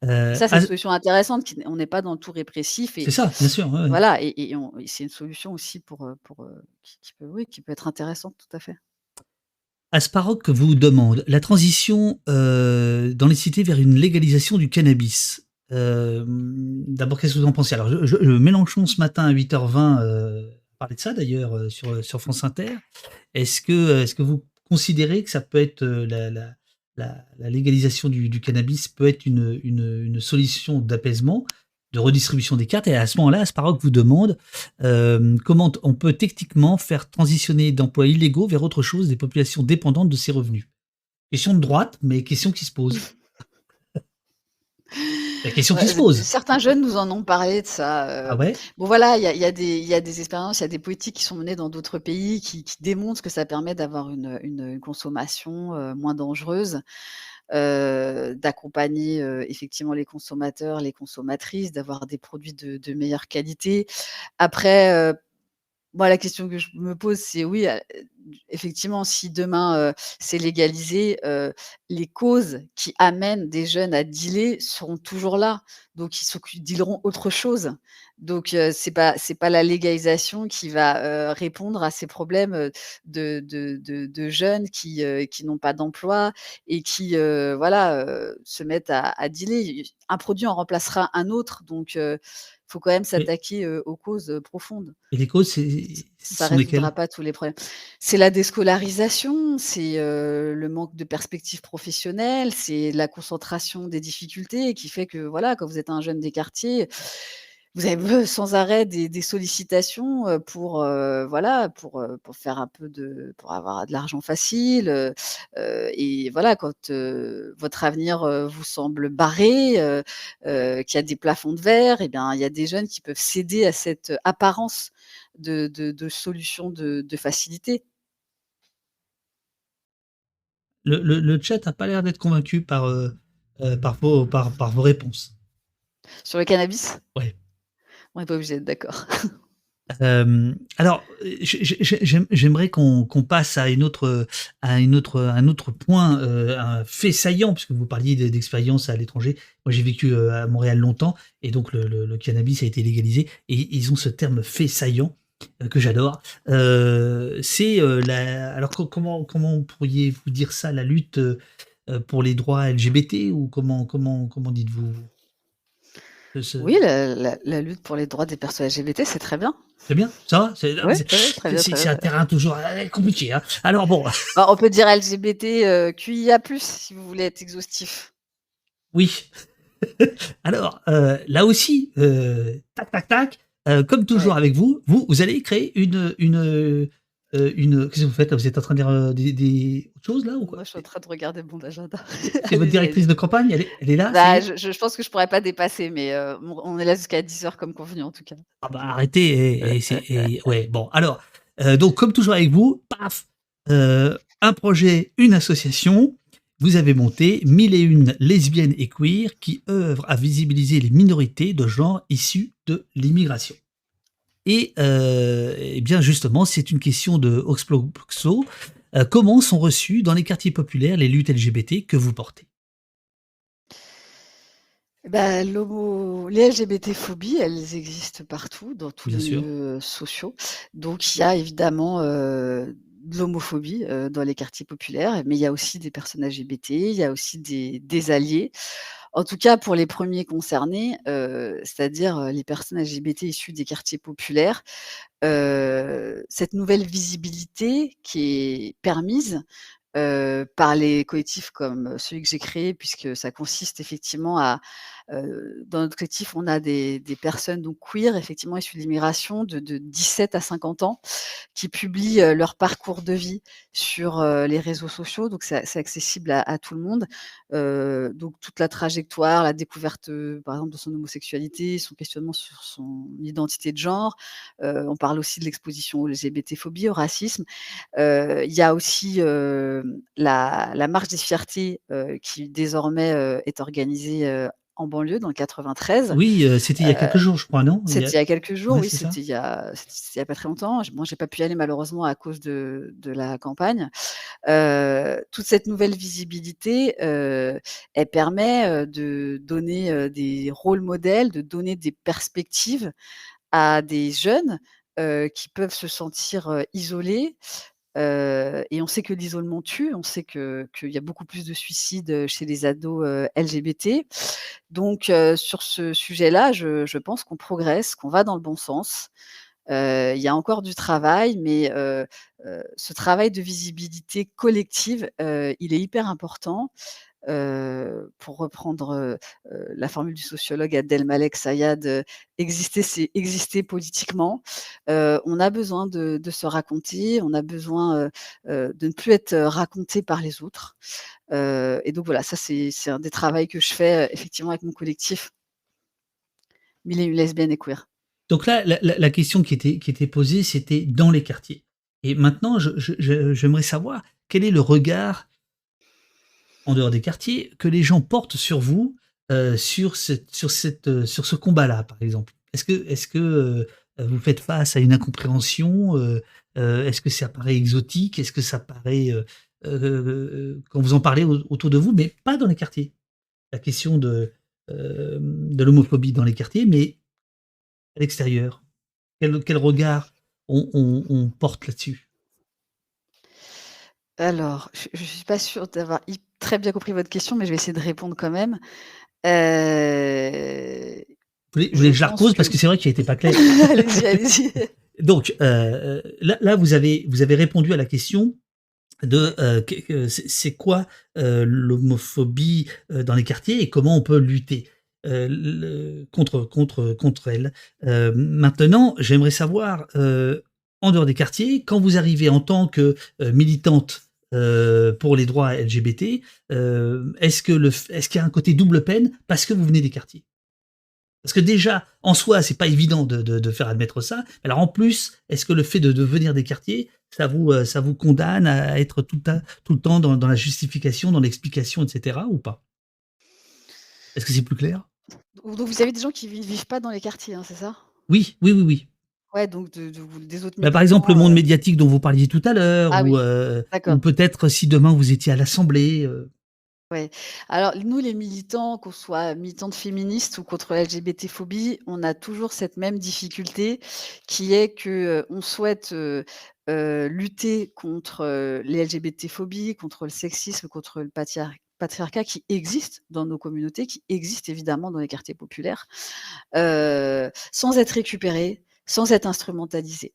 Ça, c'est une solution intéressante on n'est pas dans le tout répressif et C'est ça, bien sûr, ouais, ouais. voilà et c'est une solution aussi qui peut être intéressante, tout à fait. Asparoc vous demande la transition dans les cités vers une légalisation du cannabis. D'abord, qu'est-ce que vous en pensez? Alors, Mélenchon ce matin à 8h20 parlait de ça d'ailleurs sur France Inter. Est-ce que vous considérez que ça peut être la légalisation du cannabis peut être une solution d'apaisement, de redistribution des cartes? Et à ce moment-là, Asparoc vous demande comment on peut techniquement faire transitionner d'emplois illégaux vers autre chose des populations dépendantes de ces revenus. Question de droite, mais question qui se pose. La question qui se pose. Certains jeunes nous en ont parlé de ça. Ah ouais? Bon voilà, il y a des expériences, il y a des politiques qui sont menées dans d'autres pays qui démontrent que ça permet d'avoir une consommation moins dangereuse, d'accompagner effectivement les consommateurs, les consommatrices, d'avoir des produits de meilleure qualité. Après, moi, la question que je me pose, c'est oui, effectivement, si demain, c'est légalisé, les causes qui amènent des jeunes à dealer seront toujours là. Donc ils dealeront autre chose. Donc c'est pas la légalisation qui va, répondre à ces problèmes, de jeunes qui n'ont pas d'emploi et qui, voilà, se mettent à dealer. Un produit en remplacera un autre, donc faut quand même s'attaquer aux causes profondes. Et les causes, Ça sont lesquelles? résoudra pas tous les problèmes. C'est la déscolarisation, c'est le manque de perspectives professionnelles, c'est la concentration des difficultés qui fait que voilà, quand vous êtes un jeune des quartiers, vous avez sans arrêt des sollicitations pour voilà, pour faire un peu pour avoir de l'argent facile. Et voilà, quand votre avenir vous semble barré, qu'il y a des plafonds de verre, et bien il y a des jeunes qui peuvent céder à cette apparence de solutions de facilité. Le chat n'a pas l'air d'être convaincu par vos réponses. Sur le cannabis? Ouais. On n'est pas obligé d'être d'accord. Alors, j'aimerais qu'on passe à un autre point, un fait saillant, puisque vous parliez d'expérience à l'étranger. Moi, j'ai vécu à Montréal longtemps, et donc le cannabis a été légalisé, et ils ont ce terme fait saillant que j'adore. Alors comment pourriez-vous dire ça, la lutte pour les droits LGBT, ou comment dites-vous? Oui, la lutte pour les droits des personnes LGBT, c'est très bien. C'est bien, ça va? Ouais, très bien. C'est un terrain toujours compliqué, hein. Alors bon. On peut dire LGBT, QIA+, si vous voulez être exhaustif. Oui. Alors, là aussi, tac, comme toujours avec vous allez créer une qu'est-ce que vous faites là? Vous êtes en train de dire des autres choses là ou quoi? Moi, je suis en train de regarder mon agenda. C'est votre directrice de campagne, elle est là? Bah, je pense que je pourrais pas dépasser, mais on est là jusqu'à 10h comme convenu en tout cas. Ah bah arrêtez, ouais, bon, alors, donc comme toujours avec vous, paf, un projet, une association, vous avez monté 1001 lesbiennes et queer qui œuvrent à visibiliser les minorités de genre issues de l'immigration. Et bien justement, c'est une question de Oxploxo. Comment sont reçues dans les quartiers populaires les luttes LGBT que vous portez? Bah, les LGBT-phobies, elles existent partout, dans tous Bien les sûr. milieux sociaux. Donc il y a évidemment de l'homophobie dans les quartiers populaires, mais il y a aussi des personnes LGBT, il y a aussi des alliés. En tout cas, pour les premiers concernés, c'est-à-dire les personnes LGBT issues des quartiers populaires, cette nouvelle visibilité qui est permise par les collectifs comme celui que j'ai créé, puisque ça consiste effectivement à, dans notre collectif, on a des personnes donc queer, effectivement issues de l'immigration de 17 à 50 ans, qui publient leur parcours de vie sur les réseaux sociaux, donc c'est accessible à tout le monde. Donc toute la trajectoire, la découverte, par exemple de son homosexualité, son questionnement sur son identité de genre. On parle aussi de l'exposition aux LGBT-phobie, au racisme. Il y a aussi la marche des fiertés qui désormais est organisée en banlieue, dans le 93. Oui, c'était il y a quelques jours, je crois, non? C'était il y a quelques jours, Ouais, oui, c'est ça. c'était il y a pas très longtemps. Moi, j'ai pas pu y aller malheureusement à cause de la campagne. Toute cette nouvelle visibilité, elle permet de donner des rôles modèles, de donner des perspectives à des jeunes qui peuvent se sentir isolés. Et on sait que l'isolement tue, on sait qu'il y a beaucoup plus de suicides chez les ados LGBT. Donc sur ce sujet-là, je pense qu'on progresse, qu'on va dans le bon sens. Il y a encore du travail, mais ce travail de visibilité collective, il est hyper important. Pour reprendre la formule du sociologue Abdelmalek Sayad, exister, c'est exister politiquement. On a besoin de se raconter, on a besoin de ne plus être raconté par les autres. Et donc voilà, ça c'est un des travaux que je fais effectivement avec mon collectif Mille et une lesbiennes et queer. Donc là, la question qui était posée, c'était dans les quartiers. Et maintenant, j'aimerais savoir quel est le regard, en dehors des quartiers, que les gens portent sur vous, sur ce combat-là, par exemple. Est-ce que vous faites face à une incompréhension? Est-ce que ça paraît exotique? Est-ce que ça paraît, quand vous en parlez autour de vous, mais pas dans les quartiers? La question de l'homophobie dans les quartiers, mais à l'extérieur. Quel regard on porte là-dessus? Alors, je suis pas sûre d'avoir très bien compris votre question, mais je vais essayer de répondre quand même. Vous voulez que je la repose? Parce que c'est vrai qu'elle était pas claire. Allez-y, allez-y. Donc, là, vous avez répondu à la question de c'est quoi l'homophobie dans les quartiers et comment on peut lutter contre elle. Maintenant, j'aimerais savoir, en dehors des quartiers, quand vous arrivez en tant que militante pour les droits LGBT, est-ce qu'il y a un côté double peine parce que vous venez des quartiers? Parce que déjà, en soi, c'est pas évident de faire admettre ça. Alors en plus, est-ce que le fait de venir des quartiers, ça vous condamne à être tout le temps dans la justification, dans l'explication, etc., ou pas? Est-ce que c'est plus clair? Donc vous avez des gens qui vivent pas dans les quartiers, hein, c'est ça? Oui, oui, oui, oui. Ouais, donc des autres Bah, par exemple, le militants, monde médiatique dont vous parliez tout à l'heure, Ah ou, oui, d'accord. ou peut-être si demain vous étiez à l'Assemblée. Ouais. Alors nous, les militants, qu'on soit militantes féministes ou contre la LGBT-phobie, on a toujours cette même difficulté qui est que, on souhaite, lutter contre, les LGBT-phobies, contre le sexisme, contre le patriarcat qui existe dans nos communautés, qui existe évidemment dans les quartiers populaires, sans être récupéré, sans être instrumentalisé.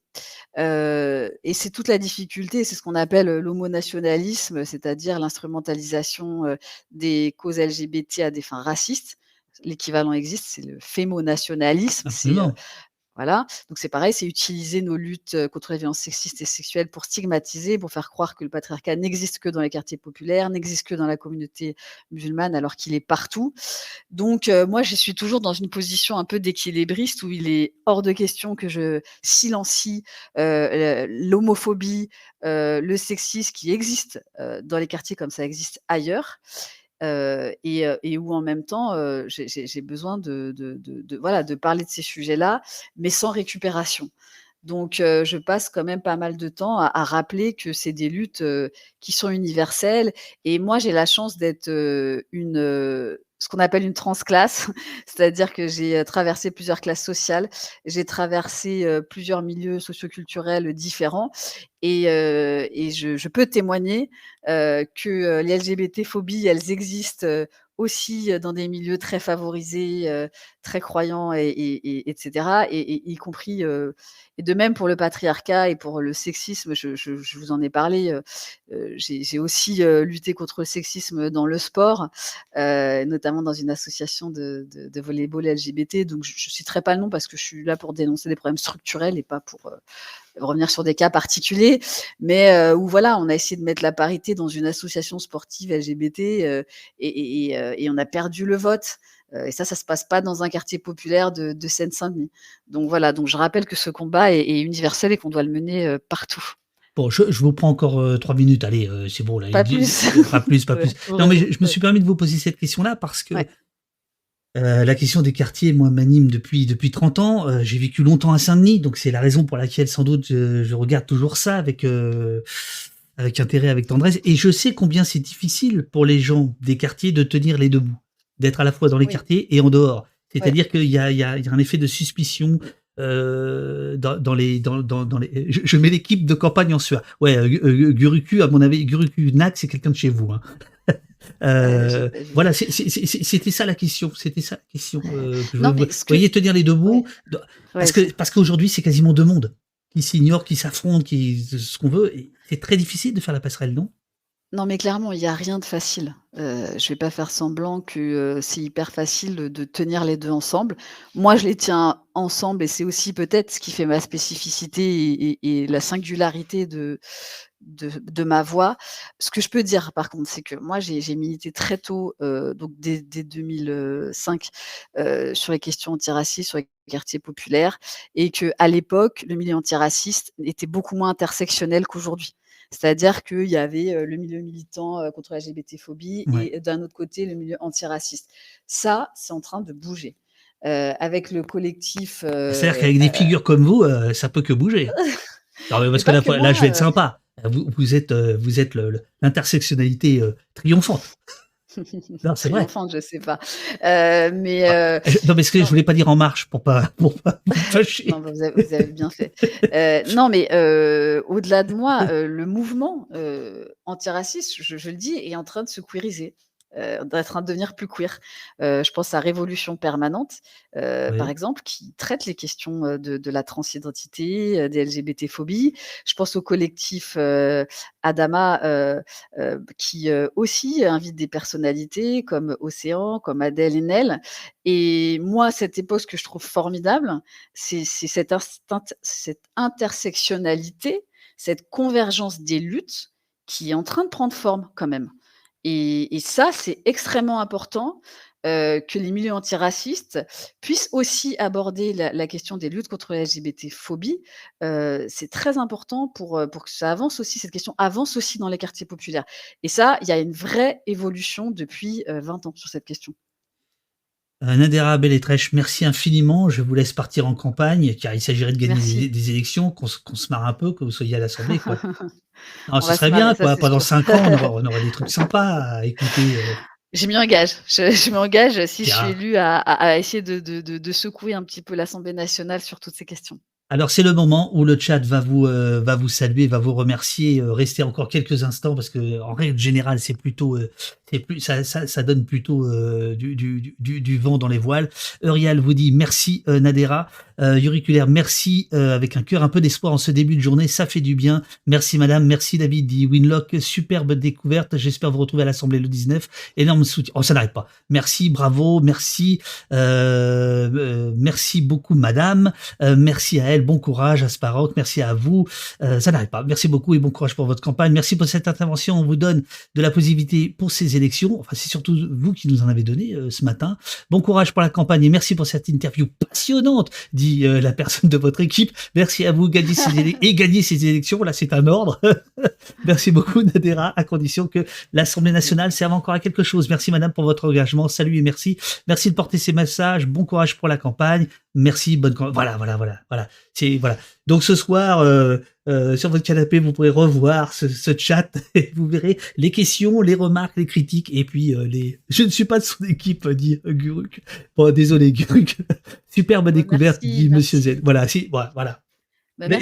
Et c'est toute la difficulté, c'est ce qu'on appelle l'homonationalisme, c'est-à-dire l'instrumentalisation des causes LGBT à des fins racistes. L'équivalent existe, c'est le fémonationalisme. Absolument. Voilà, donc c'est pareil, c'est utiliser nos luttes contre les violences sexistes et sexuelles pour stigmatiser, pour faire croire que le patriarcat n'existe que dans les quartiers populaires, n'existe que dans la communauté musulmane, alors qu'il est partout. Donc moi, je suis toujours dans une position un peu d'équilibriste où il est hors de question que je silencie l'homophobie, le sexisme qui existe dans les quartiers comme ça existe ailleurs. Et où en même temps, j'ai besoin voilà, de parler de ces sujets-là, mais sans récupération. Donc je passe quand même pas mal de temps à rappeler que c'est des luttes qui sont universelles. Et moi, j'ai la chance d'être ce qu'on qu'on appelle une transclasse, c'est-à-dire que j'ai traversé plusieurs classes sociales, j'ai traversé plusieurs milieux socioculturels différents et je peux témoigner que les LGBT-phobies, elles existent aussi dans des milieux très favorisés, très croyants etc. Et y compris, et de même pour le patriarcat et pour le sexisme, je vous en ai parlé, j'ai aussi lutté contre le sexisme dans le sport, notamment dans une association de volley-ball LGBT. Donc je citerai pas le nom parce que je suis là pour dénoncer des problèmes structurels et pas pour revenir sur des cas particuliers, mais où voilà, on a essayé de mettre la parité dans une association sportive LGBT et on a perdu le vote. Et ça se passe pas dans un quartier populaire de Seine-Saint-Denis. Donc voilà, donc je rappelle que ce combat est universel et qu'on doit le mener partout. Bon, je vous prends encore 3 minutes, allez, c'est bon. Là, pas plus. Pas plus. Non, mais je me suis permis de vous poser cette question-là parce que la question des quartiers, moi, m'anime depuis 30 ans. J'ai vécu longtemps à Saint-Denis, donc c'est la raison pour laquelle, sans doute, je regarde toujours ça avec intérêt, avec tendresse. Et je sais combien c'est difficile pour les gens des quartiers de tenir les deux bouts, d'être à la fois dans les quartiers et en dehors. C'est-à-dire qu'il y a un effet de suspicion dans les. Je mets l'équipe de campagne en sueur. Ouais, Guruku, à mon avis, Guruku Nac, c'est quelqu'un de chez vous. Hein. Voilà, c'était ça la question. C'était ça la question. Vous voyez, tenir les deux bouts, parce qu'aujourd'hui, c'est quasiment deux mondes qui s'ignorent, qui s'affrontent, ce qu'on veut. Et c'est très difficile de faire la passerelle, non? Non, mais clairement, il y a rien de facile. Je vais pas faire semblant que c'est hyper facile de tenir les deux ensemble. Moi, je les tiens ensemble et c'est aussi peut-être ce qui fait ma spécificité et la singularité de ma voix. Ce que je peux dire, par contre, c'est que moi, j'ai milité très tôt, donc dès 2005, sur les questions antiracistes, sur les quartiers populaires, et qu'à l'époque, le milieu antiraciste était beaucoup moins intersectionnel qu'aujourd'hui. C'est-à-dire qu'il y avait le milieu militant contre la LGBT-phobie et d'un autre côté, le milieu antiraciste. Ça, c'est en train de bouger. Avec le collectif... C'est-à-dire qu'avec des figures comme vous, ça peut que bouger. Non, mais parce que là, je vais être sympa. Vous êtes l'intersectionnalité triomphante. Non, c'est vrai. Triomphante, je sais pas. Mais non, mais ce que je voulais pas dire en marche pour pas me fâcher. Non, vous avez bien fait. Non, mais au-delà de moi, le mouvement antiraciste, je le dis, est en train de se queeriser. En train de devenir plus queer. Je pense à Révolution Permanente, par exemple, qui traite les questions de la transidentité, des LGBT-phobies. Je pense au collectif Adama, qui aussi invite des personnalités comme Océan, comme Adèle Haenel. Et moi, cette époque, ce que je trouve formidable, c'est cette intersectionnalité, cette convergence des luttes qui est en train de prendre forme quand même. Et ça, c'est extrêmement important que les milieux antiracistes puissent aussi aborder la question des luttes contre la LGBT-phobie. C'est très important pour que ça avance aussi, cette question avance aussi dans les quartiers populaires. Et ça, il y a une vraie évolution depuis 20 ans sur cette question. Nadera Belletrèche, merci infiniment. Je vous laisse partir en campagne, car il s'agirait de gagner des élections, qu'on se marre un peu, que vous soyez à l'Assemblée. Quoi. Non, ce serait bien, quoi. Pendant 5 ans, on aurait des trucs sympas à écouter. Je m'y engage. Je m'engage, si je suis élue, à essayer de secouer un petit peu l'Assemblée nationale sur toutes ces questions. Alors, c'est le moment où le chat va vous saluer, va vous remercier. Restez encore quelques instants parce que, en règle générale, ça donne plutôt du vent dans les voiles. Eurial vous dit merci Nadera. Auriculaire, merci avec un cœur un peu d'espoir en ce début de journée, ça fait du bien. Merci madame, merci David, dit Winlock, superbe découverte. J'espère vous retrouver à l'Assemblée le 19. Énorme soutien. Oh, ça n'arrête pas. Merci, bravo, merci. Merci beaucoup madame. Merci à elle, bon courage Asparok, merci à vous. Ça n'arrête pas. Merci beaucoup et bon courage pour votre campagne. Merci pour cette intervention. On vous donne de la positivité pour ces élections. Enfin, c'est surtout vous qui nous en avez donné ce matin. Bon courage pour la campagne et merci pour cette interview passionnante, dit la personne de votre équipe. Merci à vous, gagner ces élections. Là, c'est un ordre. Merci beaucoup, Nadera, à condition que l'Assemblée nationale serve encore à quelque chose. Merci, madame, pour votre engagement. Salut et merci. Merci de porter ces messages. Bon courage pour la campagne. Merci, voilà. Voilà. Donc ce soir, sur votre canapé, vous pourrez revoir ce chat et vous verrez les questions, les remarques, les critiques et puis Je ne suis pas de son équipe, dit Guruk. Bon, désolé Guruk. Superbe découverte, dit Monsieur Z. Voilà, voilà. Bah, là,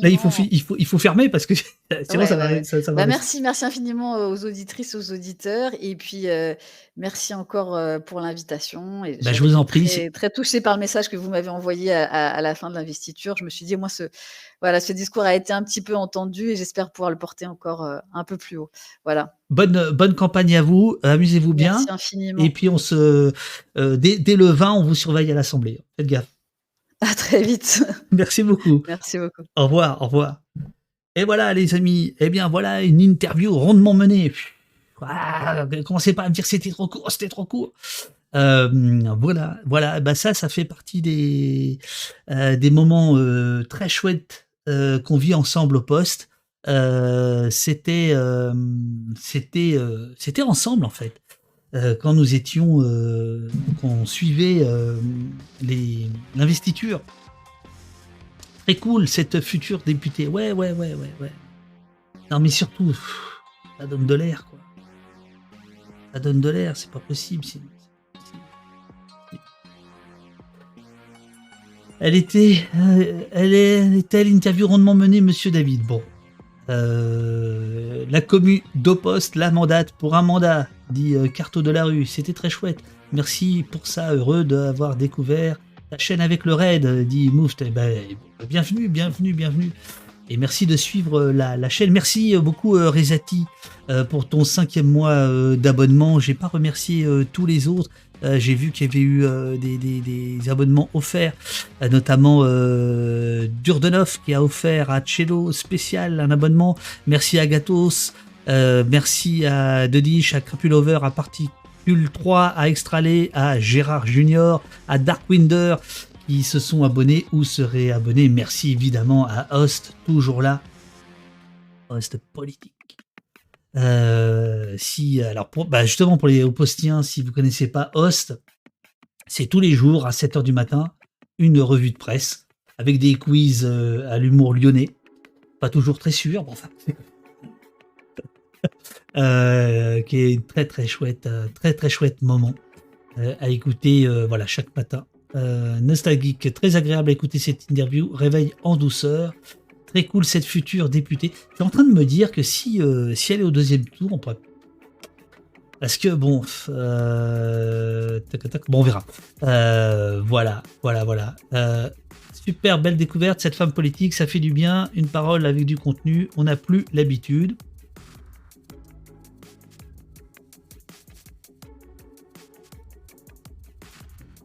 il faut fermer parce que sinon ça va. Merci infiniment aux auditrices, aux auditeurs, et puis merci encore pour l'invitation. Et je vous en prie. Très touchée par le message que vous m'avez envoyé à la fin de l'investiture. Je me suis dit, moi, ce discours a été un petit peu entendu et j'espère pouvoir le porter encore un peu plus haut. Voilà. Bonne campagne à vous, amusez-vous bien. Merci infiniment. Et puis dès le 20, on vous surveille à l'Assemblée. Faites gaffe. À très vite. Merci beaucoup. Merci beaucoup. Au revoir. Et voilà, les amis. Eh bien, voilà une interview rondement menée. Commencez pas à me dire c'était trop court. Voilà. Bah ça fait partie des moments très chouettes qu'on vit ensemble au poste. C'était ensemble en fait. Quand nous étions, qu'on suivait l'investiture. Très cool, cette future députée. Ouais. Non, mais surtout, ça donne de l'air, quoi. Ça donne de l'air, c'est pas possible. Elle était l'interview rondement menée, Monsieur David. Bon. La commune d'Oposte la mandate pour un mandat, dit Carto de la rue. C'était très chouette. Merci pour ça. Heureux d'avoir découvert la chaîne avec le raid, dit Mouft. Bienvenue. Et merci de suivre la chaîne. Merci beaucoup Rezati pour ton 5e mois d'abonnement. J'ai pas remercié tous les autres. J'ai vu qu'il y avait eu des abonnements offerts, notamment Durdenov qui a offert à Cello spécial un abonnement. Merci à Gatos, merci à Dedish, à Crapulover, à Particule 3, à Extralé, à Gérard Junior, à Darkwinder qui se sont abonnés ou seraient abonnés. Merci évidemment à Host, toujours là. Host politique. Justement pour les opostiens, si vous connaissez pas Host, c'est tous les jours à 7h du matin une revue de presse avec des quiz à l'humour lyonnais, pas toujours très sûr, bon, enfin, qui est très très chouette moment à écouter chaque matin. Nostalgique, très agréable à écouter cette interview, réveil en douceur. Très cool cette future députée. Je suis en train de me dire que si elle est au 2e tour, on pourrait... Parce que bon... Bon, on verra. Voilà. Super belle découverte, cette femme politique, ça fait du bien. Une parole avec du contenu, on n'a plus l'habitude.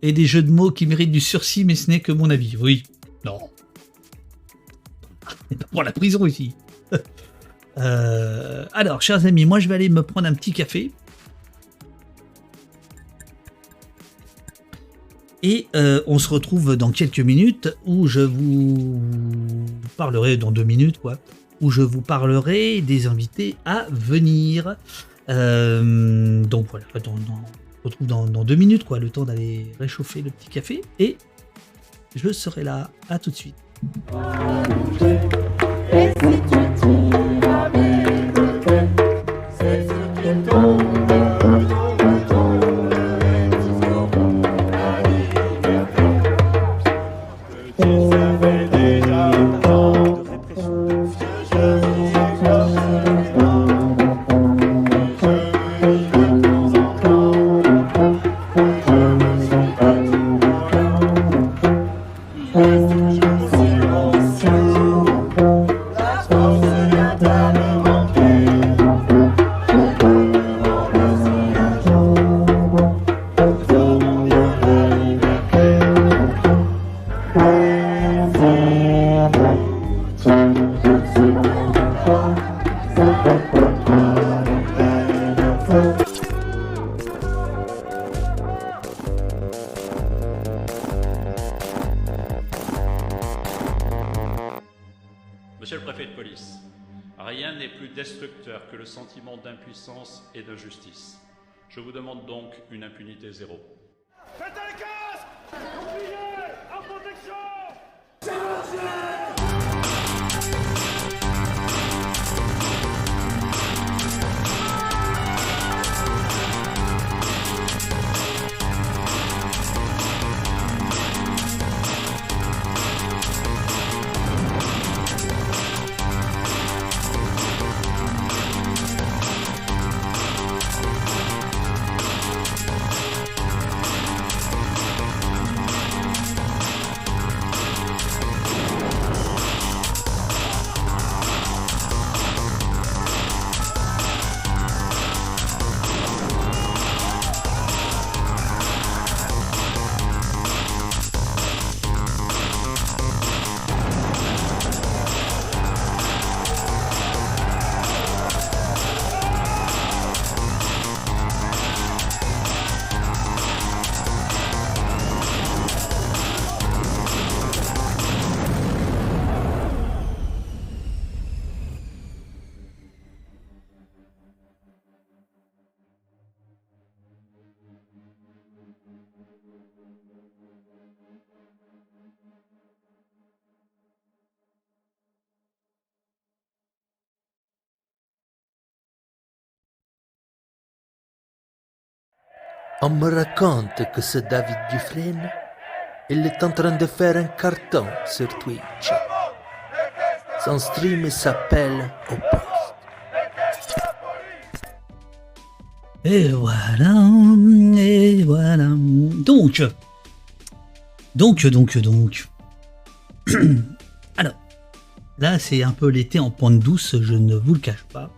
Et des jeux de mots qui méritent du sursis, mais ce n'est que mon avis. Oui. Non. On n'est pas pour la prison ici. Alors, chers amis, moi je vais aller me prendre un petit café. Et on se retrouve dans quelques minutes où je vous parlerai, dans 2 minutes quoi, où je vous parlerai des invités à venir. Donc voilà, on se retrouve dans 2 minutes quoi, le temps d'aller réchauffer le petit café. Et je serai là, à tout de suite. Et si tu tires avec le cœur, c'est ce qui tombe dans le discours à liberté. Tu savais déjà tant de répression que je suis Monsieur le préfet de police, rien n'est plus destructeur que le sentiment d'impuissance et d'injustice. Je vous demande donc une impunité zéro. Mettez les casques! Oubliez! On me raconte que ce David Dufresne, il est en train de faire un carton sur Twitch. Son stream s'appelle Au Poste. Et voilà, et voilà. Donc. Alors, là c'est un peu l'été en pente douce, je ne vous le cache pas.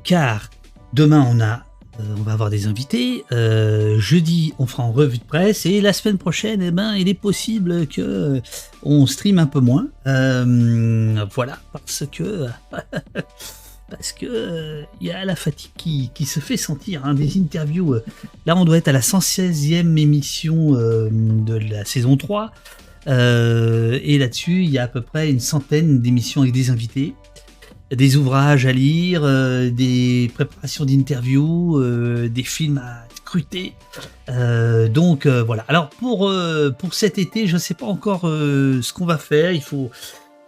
Car demain on va avoir des invités, jeudi on fera en revue de presse et la semaine prochaine il est possible que on stream un peu moins, voilà, parce que y a la fatigue qui se fait sentir, hein, des interviews, là on doit être à la 116e émission de la saison 3, et là-dessus il y a à peu près une centaine d'émissions avec des invités, des ouvrages à lire, des préparations d'interviews, des films à scruter. Donc voilà. Alors pour cet été, je ne sais pas encore ce qu'on va faire.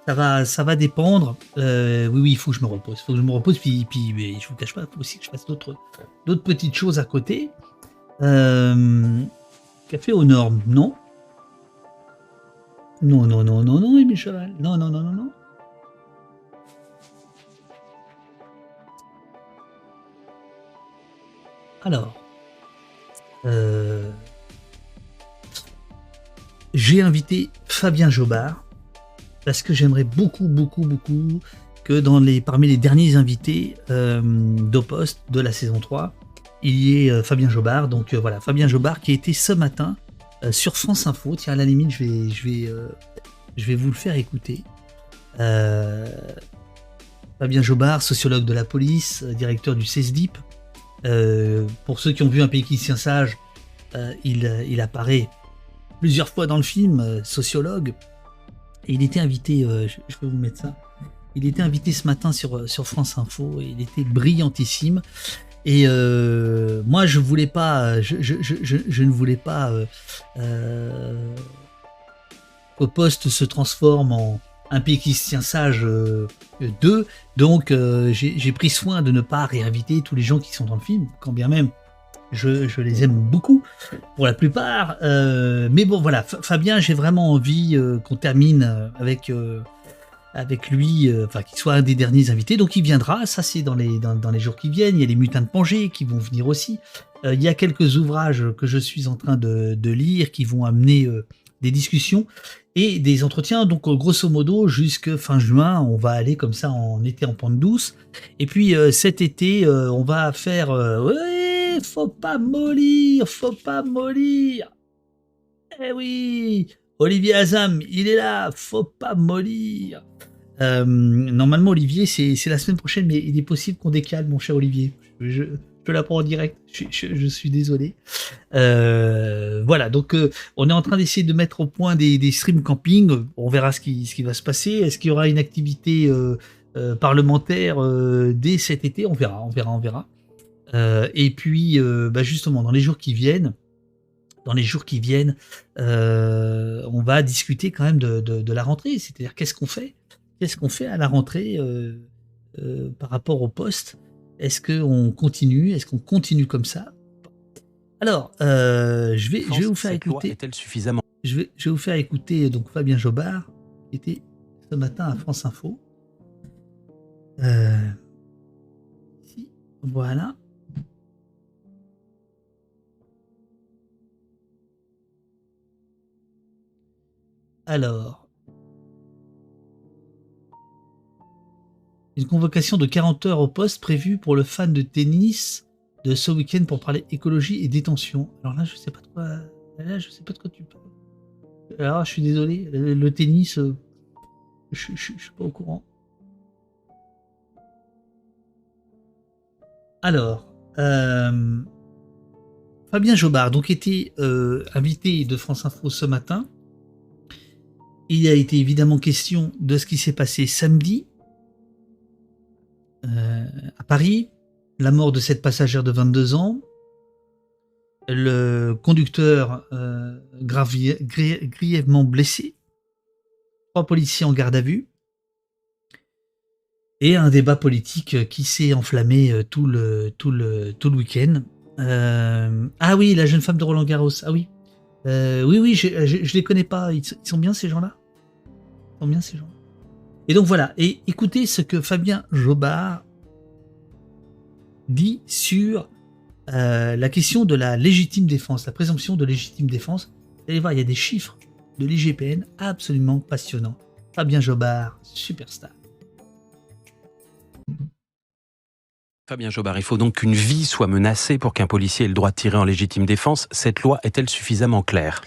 Ça va dépendre. Oui, il faut que je me repose. Puis mais je vous cache pas, il faut aussi que je fasse d'autres petites choses à côté. Café aux normes, non. Non, Émile Cheval. Non. Alors, j'ai invité Fabien Jobard parce que j'aimerais beaucoup que parmi les derniers invités d'Au Poste de la saison 3, il y ait Fabien Jobard. Donc voilà, Fabien Jobard qui était ce matin sur France Info. Tiens, à la limite, je vais vous le faire écouter. Fabien Jobard, sociologue de la police, directeur du CESDIP. Pour ceux qui ont vu Un pays qui tient sage, il apparaît plusieurs fois dans le film, sociologue, et il était invité, je vais vous mettre ça, il était invité ce matin sur France Info, et il était brillantissime, et moi je voulais pas, je ne voulais pas qu'Au Poste se transforme en Un pays qui se tient sage 2, donc j'ai pris soin de ne pas réinviter tous les gens qui sont dans le film, quand bien même je les aime beaucoup pour la plupart, mais bon voilà, Fabien, j'ai vraiment envie qu'on termine avec lui, qu'il soit un des derniers invités, donc il viendra, ça c'est dans les jours qui viennent. Il y a les Mutins de Pangée qui vont venir aussi, il y a quelques ouvrages que je suis en train de lire qui vont amener des discussions et des entretiens, donc grosso modo jusque fin juin, on va aller comme ça en été en pente douce, et puis cet été on va faire ouais, faut pas mollir, eh oui, Olivier Azam, il est là, faut pas mollir. Normalement Olivier c'est la semaine prochaine, mais il est possible qu'on décale, mon cher Olivier, je te l'apprends en direct, je suis désolé. Voilà, donc on est en train d'essayer de mettre au point des stream camping, on verra ce qui va se passer. Est-ce qu'il y aura une activité parlementaire dès cet été? On verra. Et puis justement dans les jours qui viennent, dans les jours qui viennent, on va discuter quand même de la rentrée. C'est-à-dire qu'est-ce qu'on fait à la rentrée par rapport au poste? Est-ce qu'on continue? Est-ce qu'on continue comme ça? Alors, je vais vous faire écouter. Est-elle suffisamment? Je vais vous faire écouter donc Fabien Jobard, qui était ce matin à France Info. Ici, voilà. Alors, une convocation de 40 heures au poste prévue pour le fan de tennis de ce week-end pour parler écologie et détention. Alors là, je sais pas de quoi tu parles. Alors, je suis désolé, le tennis, je suis pas au courant. Alors, Fabien Jobard, donc était invité de France Info ce matin. Il a été évidemment question de ce qui s'est passé samedi à Paris, la mort de cette passagère de 22 ans, le conducteur grièvement blessé, 3 policiers en garde à vue, et un débat politique qui s'est enflammé tout le week-end. Ah oui, la jeune femme de Roland Garros. Ah oui. Oui, je les connais pas. Ils sont bien ces gens-là. Et donc voilà. Et écoutez ce que Fabien Jobard dit sur la question de la légitime défense, la présomption de légitime défense. Vous allez voir, il y a des chiffres de l'IGPN absolument passionnants. Fabien Jobard, superstar. Fabien Jobard, il faut donc qu'une vie soit menacée pour qu'un policier ait le droit de tirer en légitime défense. Cette loi est-elle suffisamment claire ?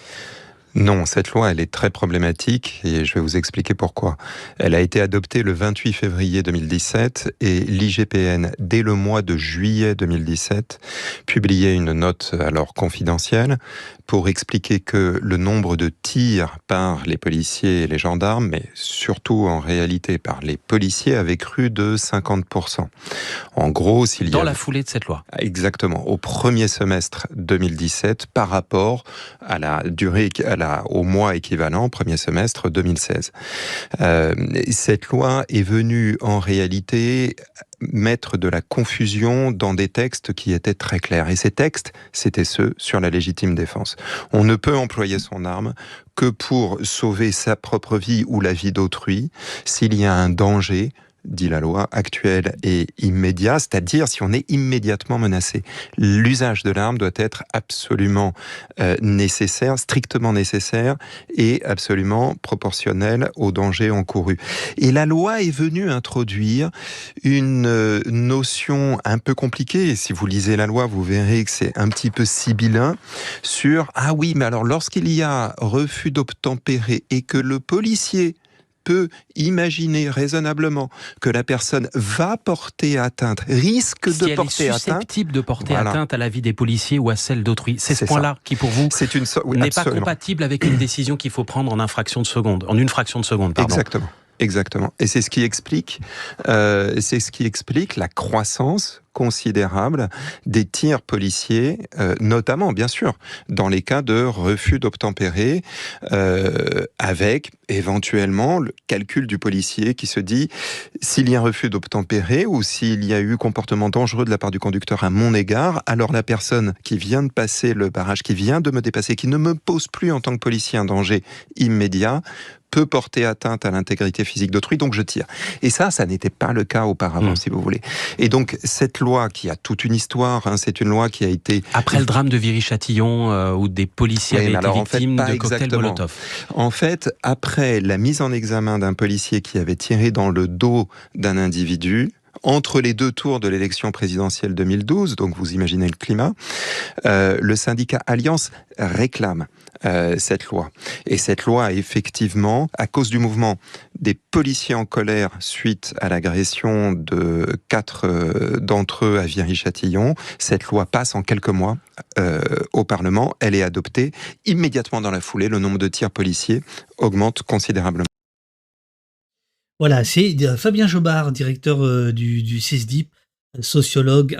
Non, cette loi, elle est très problématique et je vais vous expliquer pourquoi. Elle a été adoptée le 28 février 2017 et l'IGPN, dès le mois de juillet 2017, publiait une note alors confidentielle pour expliquer que le nombre de tirs par les policiers et les gendarmes, mais surtout en réalité par les policiers, avait cru de 50%. En gros, s'il y a... Dans la foulée de cette loi. Exactement. Au premier semestre 2017 par rapport à la durée, au mois équivalent, premier semestre 2016. Cette loi est venue en réalité mettre de la confusion dans des textes qui étaient très clairs. Et ces textes, c'était ceux sur la légitime défense. On ne peut employer son arme que pour sauver sa propre vie ou la vie d'autrui s'il y a un danger, dit la loi, actuelle et immédiat, c'est-à-dire si on est immédiatement menacé. L'usage de l'arme doit être absolument nécessaire, strictement nécessaire et absolument proportionnel au danger encouru. Et la loi est venue introduire une notion un peu compliquée, et si vous lisez la loi, vous verrez que c'est un petit peu sibyllin, sur « Ah oui, mais alors lorsqu'il y a refus d'obtempérer et que le policier peut imaginer raisonnablement que la personne va porter atteinte, risque de porter atteinte... Si elle est susceptible de porter atteinte à la vie des policiers ou à celle d'autrui. C'est ce point-là qui, pour vous, n'est pas compatible avec une décision qu'il faut prendre en une fraction de seconde. Exactement. Et c'est ce qui explique la croissance considérable des tirs policiers, notamment, bien sûr, dans les cas de refus d'obtempérer, avec éventuellement le calcul du policier qui se dit s'il y a un refus d'obtempérer ou s'il y a eu comportement dangereux de la part du conducteur à mon égard, alors la personne qui vient de passer le barrage, qui vient de me dépasser, qui ne me pose plus en tant que policier un danger immédiat, peut porter atteinte à l'intégrité physique d'autrui, donc je tire. Et ça n'était pas le cas auparavant, si vous voulez. Et donc, cette loi qui a toute une histoire, c'est une loi qui a été... Après le drame de Viry-Châtillon, où des policiers avaient été victimes de cocktails Molotov. En fait, après la mise en examen d'un policier qui avait tiré dans le dos d'un individu, entre les deux tours de l'élection présidentielle 2012, donc vous imaginez le climat, le syndicat Alliance réclame cette loi. Et cette loi, effectivement, à cause du mouvement des policiers en colère suite à l'agression de 4 d'entre eux à Viry-Châtillon, cette loi passe en quelques mois au Parlement, elle est adoptée. Immédiatement dans la foulée, le nombre de tirs policiers augmente considérablement. Voilà, c'est Fabien Jobard, directeur du CESDIP, sociologue,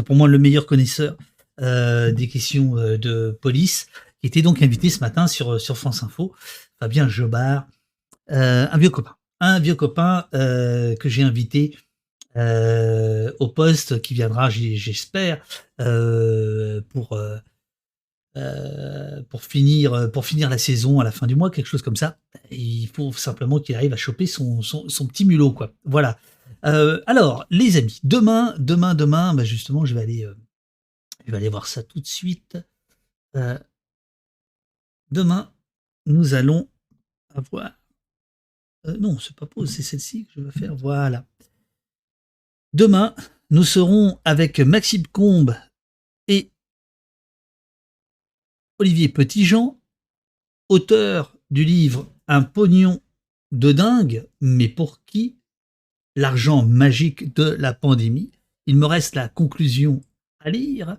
pour moi le meilleur connaisseur des questions de police, qui était donc invité ce matin sur France Info, Fabien Jobard, un vieux copain que j'ai invité au poste, qui viendra, j'espère, pour finir la saison à la fin du mois, quelque chose comme ça. Il faut simplement qu'il arrive à choper son petit mulot, quoi. Voilà. Alors, les amis, demain, bah justement, je vais aller voir ça tout de suite. Demain, nous allons avoir... non, c'est pas pause, c'est celle-ci que je veux faire. Voilà. Demain, nous serons avec Maxime Combes et Olivier Petitjean, auteur du livre « Un pognon de dingue, mais pour qui ? L'argent magique de la pandémie ». Il me reste la conclusion à lire.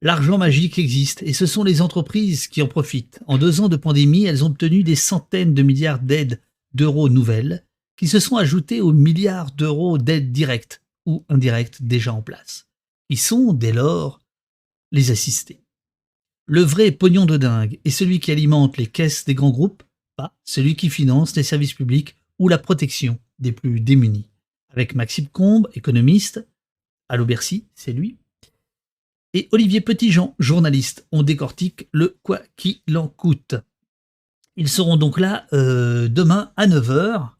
L'argent magique existe et ce sont les entreprises qui en profitent. En 2 ans de pandémie, elles ont obtenu des centaines de milliards d'aides d'euros nouvelles qui se sont ajoutées aux milliards d'euros d'aides directes ou indirectes déjà en place, qui sont dès lors les assistés. Le vrai pognon de dingue est celui qui alimente les caisses des grands groupes, pas celui qui finance les services publics ou la protection des plus démunis. Avec Maxime Combes, économiste, Allo Bercy, c'est lui, et Olivier Petitjean, journaliste, on décortique le quoi qu'il en coûte. Ils seront donc là demain à 9h.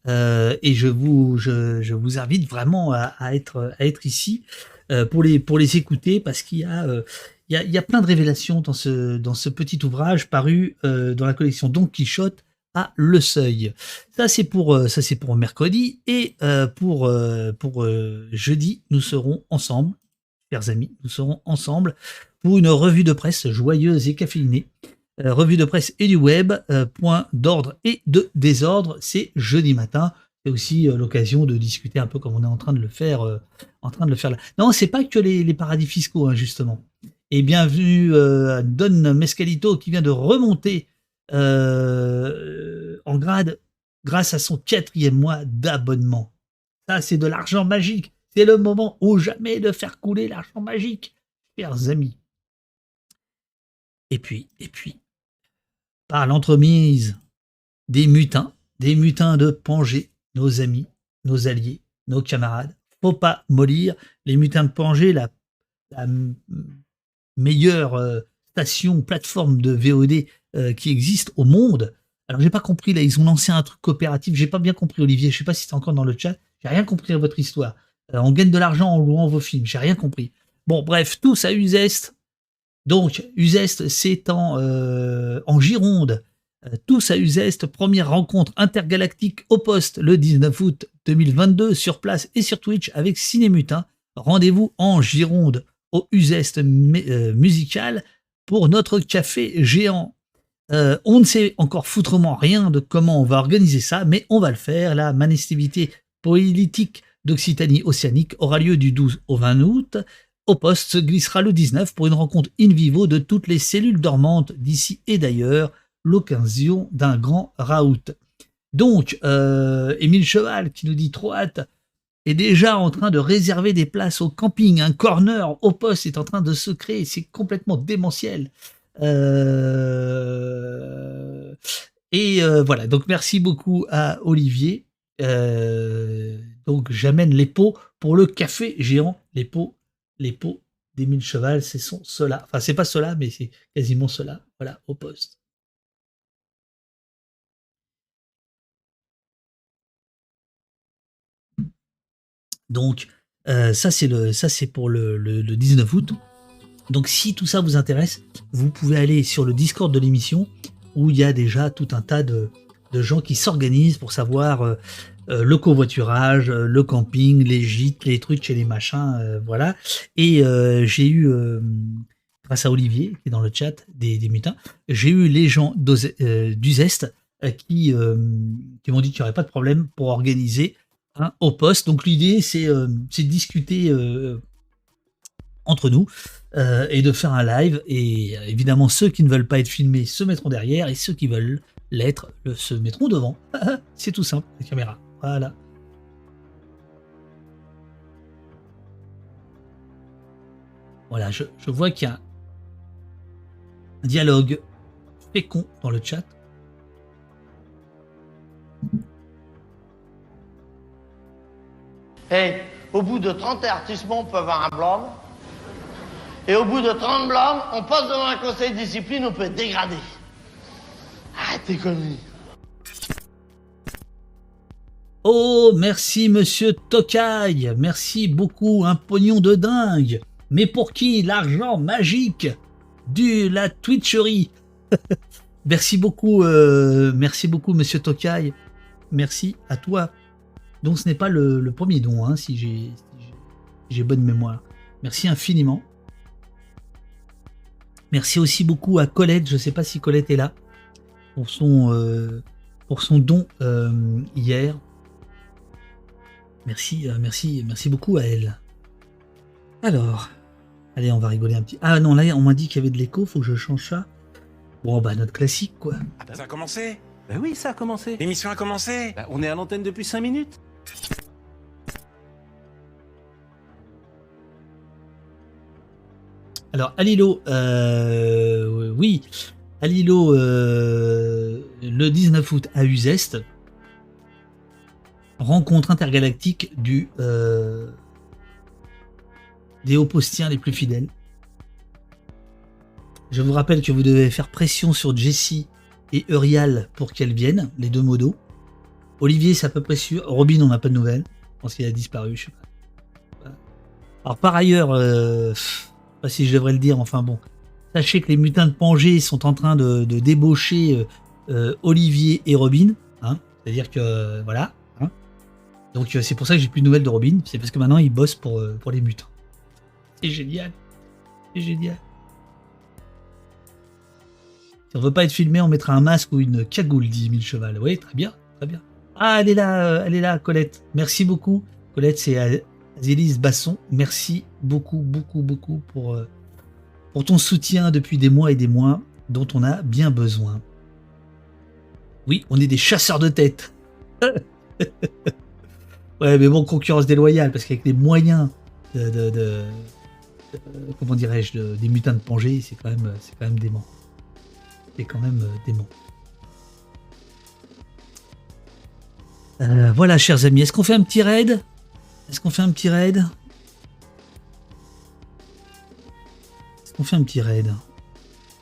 Et je vous invite vraiment à être ici pour les écouter, parce qu'il y a plein de révélations dans ce petit ouvrage paru dans la collection Don Quichotte à Le Seuil. Ça c'est pour mercredi, et pour jeudi, nous serons ensemble, chers amis, pour une revue de presse joyeuse et caféinée. Revue de presse et du web, point d'ordre et de désordre, c'est jeudi matin. C'est aussi l'occasion de discuter un peu comme on est en train de le faire là. Non, c'est pas que les paradis fiscaux, hein, justement. Et bienvenue à Don Mescalito, qui vient de remonter en grade grâce à son 4e mois d'abonnement. Ça, c'est de l'argent magique. C'est le moment ou jamais de faire couler l'argent magique, chers amis. Et puis, par l'entremise des mutins de Pangée, nos amis, nos alliés, nos camarades. Faut pas mollir. Les mutins de Pangée, la meilleure plateforme de VOD qui existe au monde. Alors j'ai pas compris, là, ils ont lancé un truc coopératif. J'ai pas bien compris, Olivier. Je sais pas si c'est encore dans le chat. J'ai rien compris à votre histoire. On gagne de l'argent en louant vos films. J'ai rien compris. Bon, bref, tous à Uzès. Donc, Uzès, c'est en Gironde. Tous à Uzès, première rencontre intergalactique au poste le 19 août 2022, sur place et sur Twitch avec Cinémutin. Rendez-vous en Gironde, au Uzès musical, pour notre café géant. On ne sait encore foutrement rien de comment on va organiser ça, mais on va le faire. La manifestivité politique d'Occitanie océanique aura lieu du 12 au 20 août. Au poste se glissera le 19 pour une rencontre in vivo de toutes les cellules dormantes d'ici et d'ailleurs, l'occasion d'un grand raout. Donc, Émile Cheval, qui nous dit trop hâte, est déjà en train de réserver des places au camping. Un corner au poste est en train de se créer. C'est complètement démentiel. Voilà, donc merci beaucoup à Olivier. Donc j'amène les pots pour le café géant. Les pots d'Émile Cheval, ce sont ceux-là. Enfin, c'est pas ceux-là, mais c'est quasiment ceux-là. Voilà, au poste. Donc, ça c'est pour le 19 août. Donc, si tout ça vous intéresse, vous pouvez aller sur le Discord de l'émission, où il y a déjà tout un tas de gens qui s'organisent pour savoir le covoiturage, le camping, les gîtes, les trucs et les machins, voilà. Et j'ai eu, grâce à Olivier, qui est dans le chat des mutins, j'ai eu les gens d'Uzès qui m'ont dit qu'il n'y aurait pas de problème pour organiser au poste. Donc l'idée, c'est de discuter entre nous et de faire un live. Et évidemment, ceux qui ne veulent pas être filmés se mettront derrière, et ceux qui veulent l'être se mettront devant. C'est tout simple, la caméra. Voilà. Voilà, je vois qu'il y a un dialogue fécond dans le chat. Hey, au bout de 30 avertissements, on peut avoir un blâme. Et au bout de 30 blâmes, on passe devant un conseil de discipline, on peut être dégradé. Arrête tes conneries. Oh, merci monsieur Tokai. Merci beaucoup, un pognon de dingue. Mais pour qui? L'argent magique de la Twitcherie. Merci beaucoup monsieur Tokai. Merci à toi. Donc ce n'est pas le premier don, hein, si j'ai bonne mémoire. Merci infiniment. Merci aussi beaucoup à Colette. Je ne sais pas si Colette est là pour son don hier. Merci beaucoup à elle. Alors, allez, on va rigoler un petit. Ah non, là on m'a dit qu'il y avait de l'écho, faut que je change ça. Bon bah notre classique quoi. Ah bah ça a commencé. Bah oui, ça a commencé. L'émission a commencé. Bah, on est à l'antenne depuis 5 minutes. Alors Alilo, oui, Alilo, le 19 août à Uzeste, rencontre intergalactique des hauts-postiens les plus fidèles. Je vous rappelle que vous devez faire pression sur Jessie et Urial pour qu'elles viennent, les deux modos. Olivier, c'est à peu près sûr. Robin, on n'a pas de nouvelles. Je pense qu'il a disparu, je sais pas. Alors par ailleurs, je sais pas si je devrais le dire, enfin bon. Sachez que les mutins de Pangée sont en train de débaucher Olivier et Robin. Hein. C'est-à-dire que, voilà. Hein. Donc c'est pour ça que j'ai plus de nouvelles de Robin. C'est parce que maintenant, ils bossent pour les mutins. C'est génial. C'est génial. Si on veut pas être filmé, on mettra un masque ou une cagoule, dit 1000 cheval. Oui, très bien, très bien. Ah, elle est là, Colette. Merci beaucoup. Colette, c'est Azélis Basson. Merci beaucoup, beaucoup, beaucoup pour ton soutien depuis des mois et des mois, dont on a bien besoin. Oui, on est des chasseurs de tête. Ouais, mais bon, concurrence déloyale, parce qu'avec les moyens comment dirais-je, des mutins de Pangée, c'est quand même dément. C'est quand même dément. Voilà, chers amis, est-ce qu'on fait un petit raid?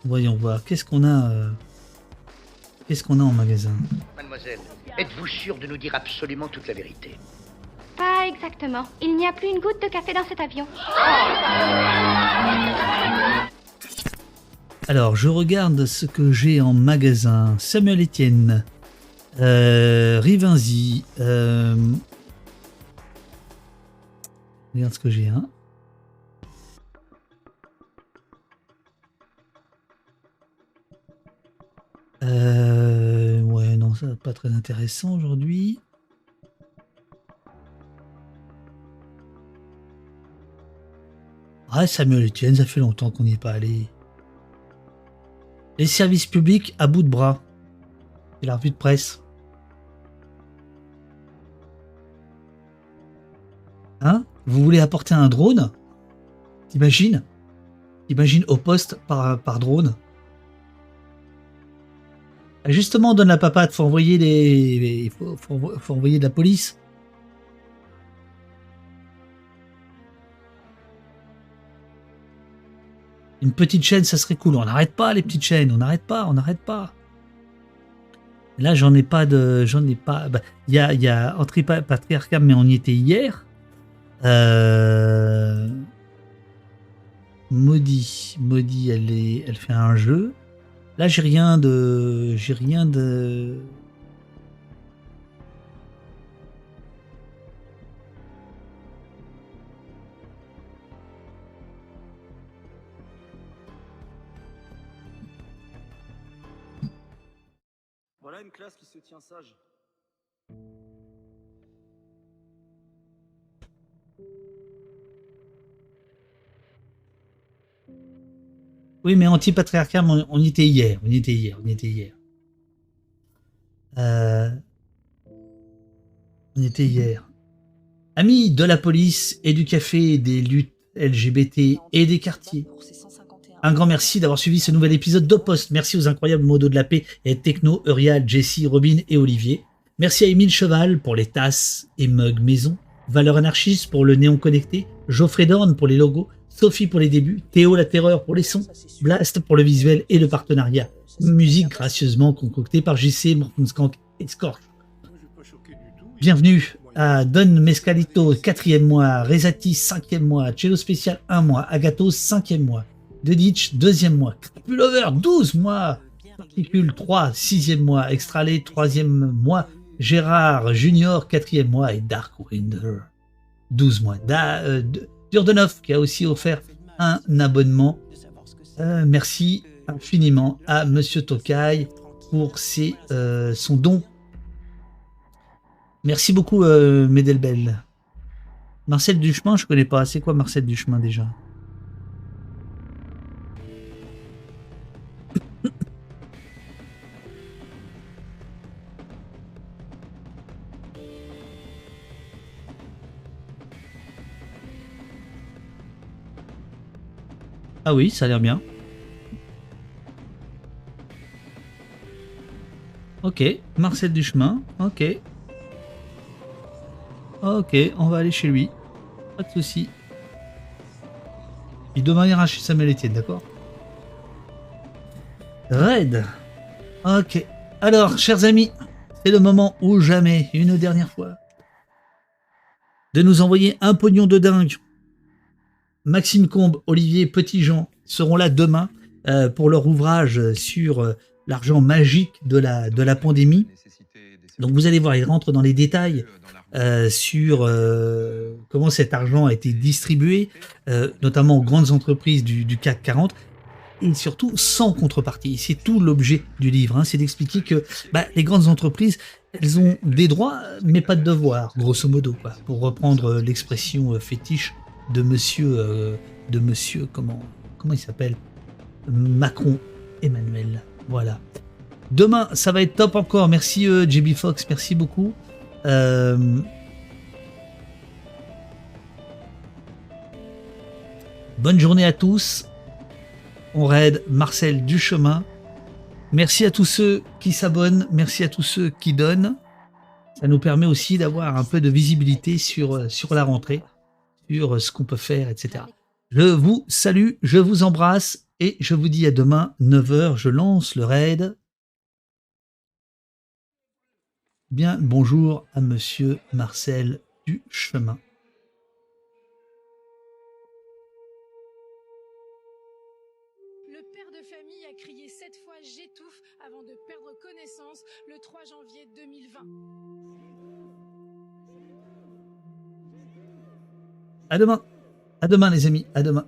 Voyons voir, qu'est-ce qu'on a en magasin? Mademoiselle, êtes-vous sûre de nous dire absolument toute la vérité? Pas exactement. Il n'y a plus une goutte de café dans cet avion. Alors, je regarde ce que j'ai en magasin. Samuel Etienne, Rivinzi, regarde ce que j'ai, hein. Ouais, non, ça pas très intéressant aujourd'hui. Ah, Samuel Etienne, ça fait longtemps qu'on n'y est pas allé. Les services publics à bout de bras. C'est la revue de presse. Hein? Vous voulez apporter un drone? T'imagines? Imagine au poste par drone. Justement, on donne la papate, faut envoyer faut envoyer de la police. Une petite chaîne, ça serait cool. On n'arrête pas les petites chaînes, on n'arrête pas. Là, j'en ai pas. Bah, il y a Entrée Patriarcat, mais on y était hier. Maudit, elle fait un jeu. Là, j'ai rien de. Voilà une classe qui se tient sage. Oui, mais anti-patriarcat, on y était hier. Amis de la police et du café, des luttes LGBT et des quartiers. Un grand merci d'avoir suivi ce nouvel épisode d'Opost. Merci aux incroyables modos de la paix et Techno, Eurial, Jessie, Robin et Olivier. Merci à Émile Cheval pour les tasses et mugs maison, Valeur Anarchiste pour le néon connecté, Geoffrey Dorn pour les logos, Sophie pour les débuts, Théo la terreur pour les sons, Blast pour le visuel et le partenariat. Musique gracieusement concoctée par JC, Mortenskank et Scorch. Bienvenue à Don Mescalito, 4e mois, Rezati, 5e mois, Cello Spécial, 1 mois, Agathos, 5e mois, Deditch, 2e mois, Pullover, 12 mois, Particule, 3, 6e mois, Extralé, 3e mois, Gérard Junior, 4e mois, et Darkwinder, 12 mois. Durdenov, qui a aussi offert un abonnement. Merci infiniment à Monsieur Tokai pour son don. Merci beaucoup, Medelbel. Marcel Duchemin, je connais pas. C'est quoi Marcel Duchemin déjà? Ah oui, ça a l'air bien. Ok, Marcel Duchemin, ok. Ok, on va aller chez lui. Pas de soucis. Et demain, il ira chez Samuel Etienne, d'accord? Raid. Ok. Alors, chers amis, c'est le moment ou jamais, une dernière fois, de nous envoyer un pognon de dingue. Maxime Combe, Olivier Petitjean seront là demain pour leur ouvrage sur l'argent magique de la pandémie. Donc vous allez voir, ils rentrent dans les détails sur comment cet argent a été distribué, notamment aux grandes entreprises du CAC 40, et surtout sans contrepartie. C'est tout l'objet du livre, hein, c'est d'expliquer que les grandes entreprises, elles ont des droits, mais pas de devoirs, grosso modo, quoi, pour reprendre l'expression fétiche de monsieur, comment il s'appelle, Macron Emmanuel. Voilà. Demain, ça va être top encore. Merci JB Fox, merci beaucoup. Bonne journée à tous. On raid Marcel Duchemin. Merci à tous ceux qui s'abonnent, merci à tous ceux qui donnent. Ça nous permet aussi d'avoir un peu de visibilité sur la rentrée, sur ce qu'on peut faire, etc. Je vous salue, je vous embrasse et je vous dis à demain, 9h, je lance le raid. Bien, bonjour à monsieur Marcel Duchemin. Le père de famille a crié 7 fois « J'étouffe » avant de perdre connaissance le 3 janvier 2020. À demain les amis, à demain.